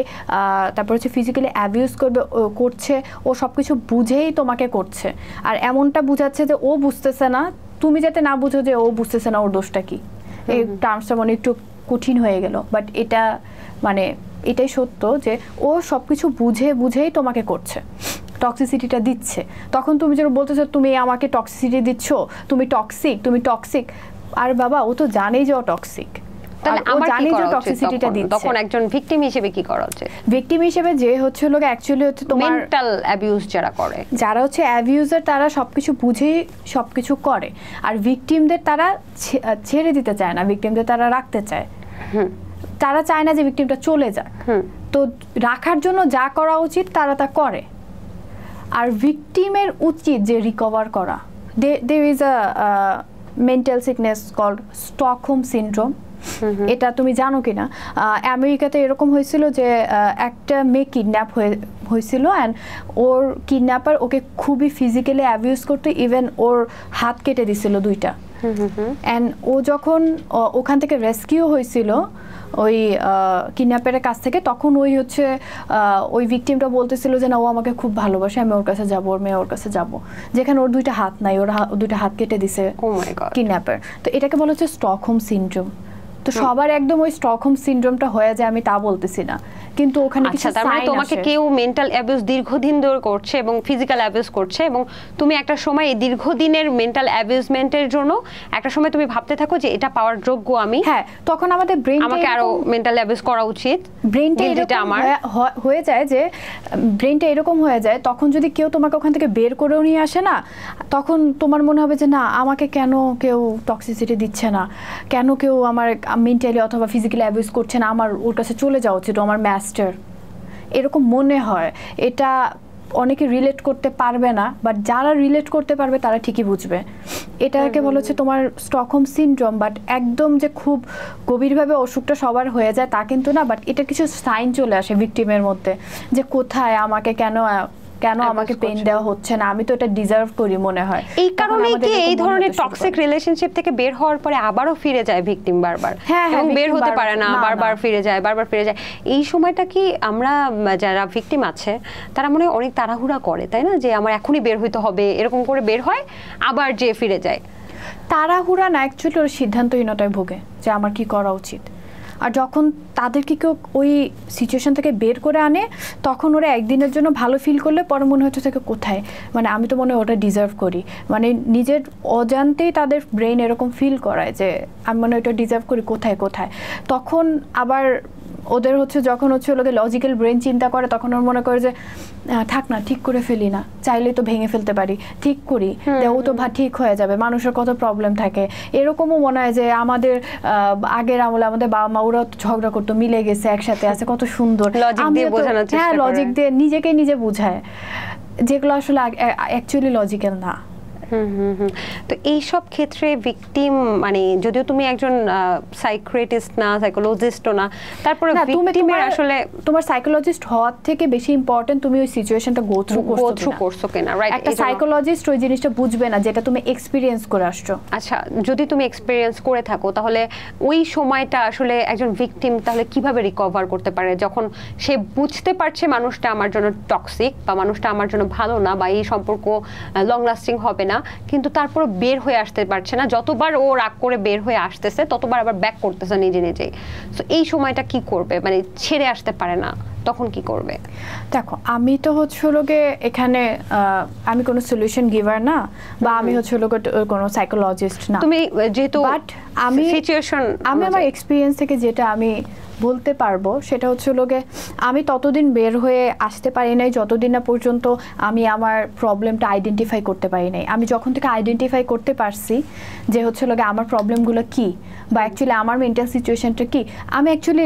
তারপর হচ্ছে ফিজিক্যালি অ্যাবিউজ করছে, ও সবকিছু বুঝেই তোমাকে করছে। আর এমনটা বুঝাচ্ছে যে ও বুঝতেছে না, তুমি যাতে না বুঝো যে ও বুঝতেছে না ওর দোষটা কি। এই টার্মসটা মানে একটু কঠিন হয়ে গেল, বাট এটা মানে এটাই সত্য যে ও সবকিছু বুঝেই তোমাকে করছে, টক্সিসিটিটা দিচ্ছে। তখন তুমি যেন বলতেছো তুমি আমাকে টক্সিসিটি দিচ্ছ, তুমি টক্সিক, আর বাবা ও তো জানেই যে ও টক্সিক। তখন একজন ভিকটিম হিসেবে কি করা উচিত? ভিকটিম হিসেবে যে হচ্ছে লোক অ্যাকচুয়ালি হচ্ছে তোমার মেন্টাল অ্যাবিউজ যারা হচ্ছে অ্যাবিউজার, তারা সবকিছু বুঝেই সবকিছু করে। আর ভিকটিমদের তারা ছেড়ে দিতে চায় না, ভিকটিমদের তারা রাখতে চায়। তারা চায় না যে ভিকটিমটা চলে যাক, তো রাখার জন্য যা করা উচিত তারা তা করে। আর ভিকটিমের উচিত যে রিকভার করা। there is a mental sickness called Stockholm syndrome. এটা তুমি জানো কিনা? আমেরিকাতে এরকম হয়েছিল যে একটা মেয়ে কিডন্যাপ হয়েছিল, অ্যান্ড ওর কিডন্যাপার ওকে খুবই ফিজিক্যালি অ্যাবিউজ করতো, ইভেন ওর হাত কেটে দিছিল 2টা। অ্যান্ড ও যখন ওখান থেকে রেস্কিউ হয়েছিল ওই কিডন্যাপারের কাছ থেকে, তখন ওই ভিকটিমটা বলতেছিল যে না, ও আমাকে খুব ভালোবাসে, আমি ওর কাছে যাবো, ওর মেয়ে ওর কাছে যাবো, যেখানে ওর 2টা হাত নাই, ওর 2টা হাত কেটে দিছে কিডন্যাপার। তো এটাকে বলা হচ্ছে স্টকহোম সিনড্রোম। তো সবার একদম ওই স্টকহোম সিনড্রোমটা হয়ে যায় আমি তা বলতেছি না, কিন্তু ওখানে কিছু সাইন আসে। তোমাকে কেউ মেন্টাল অ্যাবিউজ দীর্ঘদিন ধরে করছে এবং ফিজিক্যাল অ্যাবিউজ করছে, এবং তুমি একটা সময় এই দীর্ঘদিনের মেন্টাল অ্যাবিউজমেন্টের জন্য একটা সময় তুমি ভাবতে থাকো যে এটা পাওয়ার যোগ্য আমি, হ্যাঁ, তখন আমাদের আমাকে আরো মেন্টাল অ্যাবিউজ করা উচিত। ব্রেনটা আমার হয়ে যায় যে ব্রেনটা এরকম হয়ে যায়, তখন যদি কেউ তোমাকে ওখান থেকে বের করেও নিয়ে আসে না, তখন তোমার মনে হবে যে না, আমাকে কেন কেউ টক্সিসিটি দিচ্ছে না, কেন কেউ আমার মেন্টালি অথবা ফিজিক্যালি অ্যাবিউজ করছে না, আমার ওর কাছে চলে যাওয়া উচিত, আমার মাস্টার, এরকম মনে হয়। এটা অনেকে রিলেট করতে পারবে না, বাট যারা রিলেট করতে পারবে তারা ঠিকই বুঝবে। এটাকে বলা হচ্ছে তোমার স্টকহোম সিনড্রোম। বাট একদম যে খুব গভীরভাবে অসুখটা সবার হয়ে যায় তা কিন্তু না, বাট এটা কিছু সাইন চলে আসে ভিকটিমের মধ্যে, যে কোথায় আমাকে কেন আমাকে পেইন দেওয়া হচ্ছে না, আমি তো এটা ডিজার্ভ করি মনে হয়। এই কারণে কি এই ধরনের টক্সিক রিলেশনশিপ থেকে বের হওয়ার পরে আবারও ফিরে যায় ভিকটিম বারবার, এবং বের হতে পারে না, বারবার ফিরে যায়। এই সময়টা কি আমরা যারা ভিকটিম আছে তারা মনে হয় অনেক তাড়াহুড়া করে, তাই না? যে আমার এখনই বের হইতে হবে, এরকম করে বের হয়, আবার যে ফিরে যায়। তাড়াহুড়া না, অ্যাকচুয়ালি ওর সিদ্ধান্তহীনতায় ভোগে যে আমার কি করা উচিত। আর যখন তাদেরকে কেউ ওই সিচুয়েশন থেকে বের করে আনে, তখন ওরা একদিনের জন্য ভালো ফিল করলে পরে মনে হচ্ছে থেকে কোথায়, মানে আমি তো মনে হয় ওটা ডিজার্ভ করি, মানে নিজের অজান্তেই তাদের ব্রেন এরকম ফিল করায় যে আমি মনে হয় ওটা ডিজার্ভ করি, কোথায়। তখন আবার ওদের যখন ওকে লজিক্যাল ব্রেন চিন্তা করে, তখন ওর মনে করে যে থাক না, ঠিক করে ফেলি না, চাইলে তো ভেঙে ফেলতে পারি, ঠিক করি, ও তো ঠিক হয়ে যাবে, মানুষের কত প্রবলেম থাকে। এরকমও মনে হয় যে আমাদের আগের আমলে আমাদের বাবা মা ওরা ঝগড়া করতো, মিলে গেছে, একসাথে আছে, কত সুন্দর। হ্যাঁ, লজিক দিয়ে নিজেকে নিজে বুঝায়, যেগুলো আসলে অ্যাকচুয়ালি লজিক্যাল না। তো এই সব ক্ষেত্রে ভিকটিম মানে যদিও তুমি একজন সাইকিয়াট্রিস্ট না, সাইকোলজিস্টও না, তারপরে ভিকটিমের আসলে তোমার সাইকোলজিস্ট হওয়ার থেকে বেশি ইম্পর্টেন্ট তুমি ওই সিচুয়েশনটা গো থ্রু করছো কিনা, রাইট? একটা সাইকোলজিস্ট ওই জিনিসটা বুঝবে না যেটা তুমি এক্সপেরিয়েন্স করে আসছো। আচ্ছা, যদি তুমি এক্সপেরিয়েন্স করে থাকো তাহলে ওই সময়টা আসলে একজন ভিকটিম তাহলে কিভাবে রিকভার করতে পারে যখন সে বুঝতে পারছে মানুষটা আমার জন্য টক্সিক বা মানুষটা আমার জন্য ভালো না বা এই সম্পর্ক লং লাস্টিং হবে না, কিন্তু তারপরে বের হয়ে আসতে পারছে না, যতবার ও রাগ করে বের হয়ে আসতেছে ততবার আবার ব্যাক করতেছে নিজে নিজেই। তো এই সময়টা কি করবে, মানে ছেড়ে আসতে পারে না, তখন কি করবে? দেখো, আমি তো হচ্ছে লোকে এখানে আমি কোনো সলিউশন গিভার না, বা আমি হচ্ছে লোকে কোনো সাইকোলজিস্ট না। তুমি যেহেতু বাট আমি সিচুয়েশন, আমি আমার এক্সপিরিয়েন্স থেকে যেটা আমি বলতে পারবো সেটা হচ্ছে লোকে আমি ততদিন বের হয়ে আসতে পারি নাই যতদিন না পর্যন্ত আমি আমার প্রবলেমটা আইডেন্টিফাই করতে পারি নাই। আমি যখন থেকে আইডেন্টিফাই করতে পারছি যে হচ্ছে লোকে আমার প্রবলেমগুলো কি বা অ্যাকচুয়ালি আমার মেন্টাল সিচুয়েশনটা কি, আমি অ্যাকচুয়ালি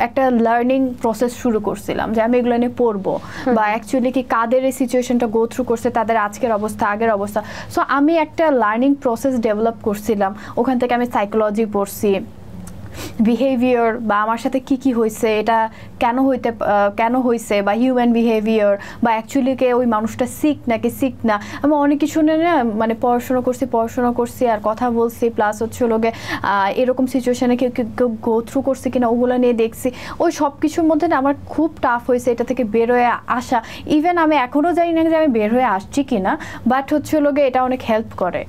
একটা লার্নিং প্রসেস শুরু করছিলাম যে আমি এগুলো নিয়ে পড়বো বা অ্যাকচুয়ালি কি কাদের এই সিচুয়েশনটা গো থ্রু করছে, তাদের আজকের অবস্থা আগের অবস্থা। সো আমি একটা লার্নিং প্রসেস ডেভেলপ করছিলাম, ওখান থেকে আমি সাইকোলজি পড়ছি, বিহেভিয়ার বা আমার সাথে কি কি হয়েছে, এটা কেন হয়েছে বা হিউম্যান বিহেভিয়ার বা অ্যাকচুয়ালি কে ওই মানুষটা সিক নাকি সিক না, আমি অনেক কিছু না মানে পড়াশোনা করছি আর কথা বলছি, প্লাস হচ্ছে লোকে এরকম সিচুয়েশনে কেউ গো থ্রু করছে কিনা ওগুলো নিয়ে দেখছি। ওই সব কিছুর মধ্যে না আমার খুব টাফ হয়েছে এটা থেকে বের হয়ে আসা। ইভেন আমি এখনও জানি না যে আমি বের হয়ে আসছি কিনা, বাট হচ্ছে লোকে এটা অনেক হেল্প করে।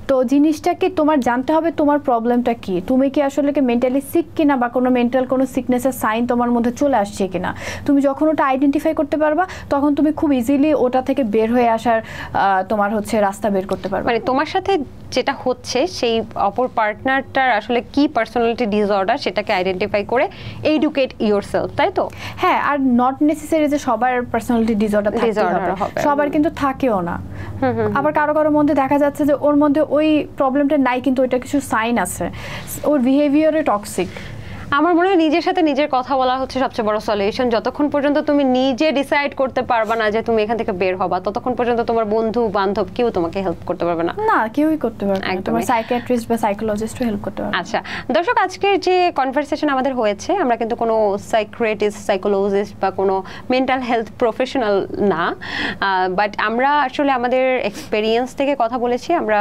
তো জিনিসটা কি তোমার জানতে হবে তোমার প্রবলেমটা কি, তুমি কি আসলে কি মেন্টালি সিক কিনা বা কোনো মেন্টাল কোনো সিকনেসের সাইন তোমার মধ্যে চলে আসছে কিনা। তুমি যখন ওটা আইডেন্টিফাই করতে পারবা তখন তুমি খুব ইজিলি ওটা থেকে বের হয়ে আসার তোমার হচ্ছে রাস্তা বের করতে পারবে। মানে তোমার সাথে যেটা হচ্ছে সেই অপর পার্টনারটার আসলে কি পার্সোনালিটি ডিসঅর্ডার সেটাকে আইডেন্টিফাই করে এডুকেট ইয়োরসেলফ, তাই তো? হ্যাঁ, আর নট নেসেসারি যে সবার পার্সোনালিটি ডিসঅর্ডার হবে, সবার কিন্তু থাকেও না। আবার কারো কারোর মধ্যে দেখা যাচ্ছে যে ওর মধ্যে ওই প্রবলেমটা নাই কিন্তু ওইটা কিছু সাইন আছে, ওর বিহেভিয়ারে টক্সিক। আমার মনে হয় নিজের সাথে নিজের কথা বলা হচ্ছে সবচেয়ে বড় সলিউশন। যতক্ষণ পর্যন্ত তুমি নিজে ডিসাইড করতে পারবা না যে তুমি এখান থেকে বের হবা, ততক্ষণ পর্যন্ত তোমার বন্ধু বান্ধব কেউ তোমাকে হেল্প করতে পারবে না। না, কেউই করতে পারবে না, তোমার সাইকিয়াট্রিস্ট বা সাইকোলজিস্টও হেল্প করতে পারবে। আচ্ছা দর্শক, আজকের যে কনভারসেশন আমাদের হয়েছে, আমরা কিন্তু কোনো সাইকিয়াট্রিস্ট, সাইকোলজিস্ট বা কোনো মেন্টাল হেলথ প্রফেশনাল না, বাট আমরা আসলে আমাদের এক্সপেরিয়েন্স থেকে কথা বলেছি। আমরা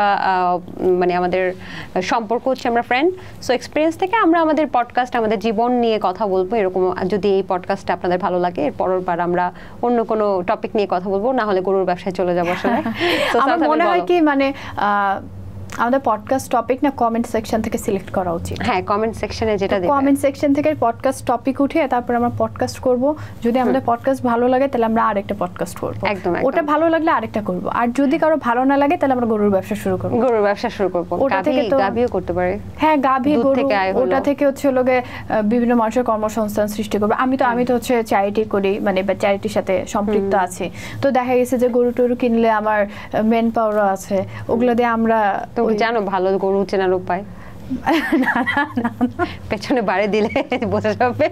মানে আমাদের সম্পর্ক হচ্ছে আমরা ফ্রেন্ড, সো এক্সপেরিয়েন্স থেকে আমরা আমাদের পডকাস্ট, আমাদের জীবন নিয়ে কথা বলবো। এরকম যদি এই পডকাস্টটা আপনাদের ভালো লাগে, এর পরের বার আমরা অন্য কোনো টপিক নিয়ে কথা বলবো, না হলে গরুর ব্যবসায় চলে যাবো আসলে। আমার মনে হয় কি মানে আমাদের পডকাস্ট টপিক না কমেন্ট সেকশন থেকে সিলেক্ট করা উচিত। হ্যাঁ, কমেন্ট সেকশনে যেটা দেবে, কমেন্ট সেকশন থেকে পডকাস্ট টপিক উঠে তারপর আমরা পডকাস্ট করব। যদি আমাদের পডকাস্ট ভালো লাগে তাহলে আমরা আরেকটা পডকাস্ট করব, একদম ওটা ভালো লাগলে আরেকটা করব। আর যদি কারো ভালো না লাগে তাহলে আমরা গরুর ব্যবসা শুরু করব। গরুর ব্যবসা শুরু করব, ওটা থেকে তো গাভীও করতে পারে। হ্যাঁ, গাভী, গরু, ওটা থেকে হচ্ছে লোকে বিভিন্ন মানুষের কর্মসংস্থান সৃষ্টি করবে। আমি তো হচ্ছে চ্যারিটি করি, মানে চ্যারিটির সাথে সম্পৃক্ত আছি। তো দেখা গেছে যে গরু টরু কিনলে আমার মেন পাওয়ারও আছে, ওগুলো দিয়ে আমরা। তুমি জানো ভালো গরু চেনার উপায়? পেছনে বাড়ি দিলে বোঝা যাবে।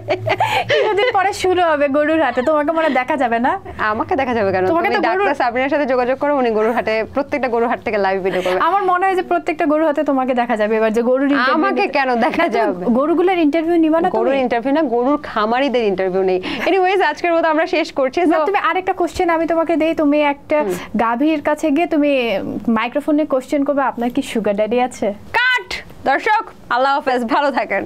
কিছুদিন পরে শুরু হবে গরুর হাটে, তোমাকে মনে দেখা যাবে না? আমাকে দেখা যাবে কেন? তুমি ডাক্তার সাবরিনার সাথে যোগাযোগ করো, উনি গরুর হাটে, প্রত্যেকটা গরুর হাট থেকে লাইভ ভিডিও করবে। আমার মনে হয় যে প্রত্যেকটা গরুর হাতে তোমাকে দেখা যাবে এবার, যে গরুর ইন্টারভিউ। আমাকে কেন দেখা যাবে? গরুগুলোর ইন্টারভিউ নিবা না? গরুর ইন্টারভিউ না, গরুর খামারিদের ইন্টারভিউ নেই। এনিওয়েজ, আজকের মতো আমরা শেষ করছি। তুমি আরেকটা কোশ্চেন আমি তোমাকে দেই, তুমি একটা গাভীর কাছে গিয়ে তুমি মাইক্রোফোনে কোশ্চেন করবে, আপনার কি সুগার ড্যাডি আছে? দর্শক, আল্লাহ হাফেজ, ভালো থাকেন।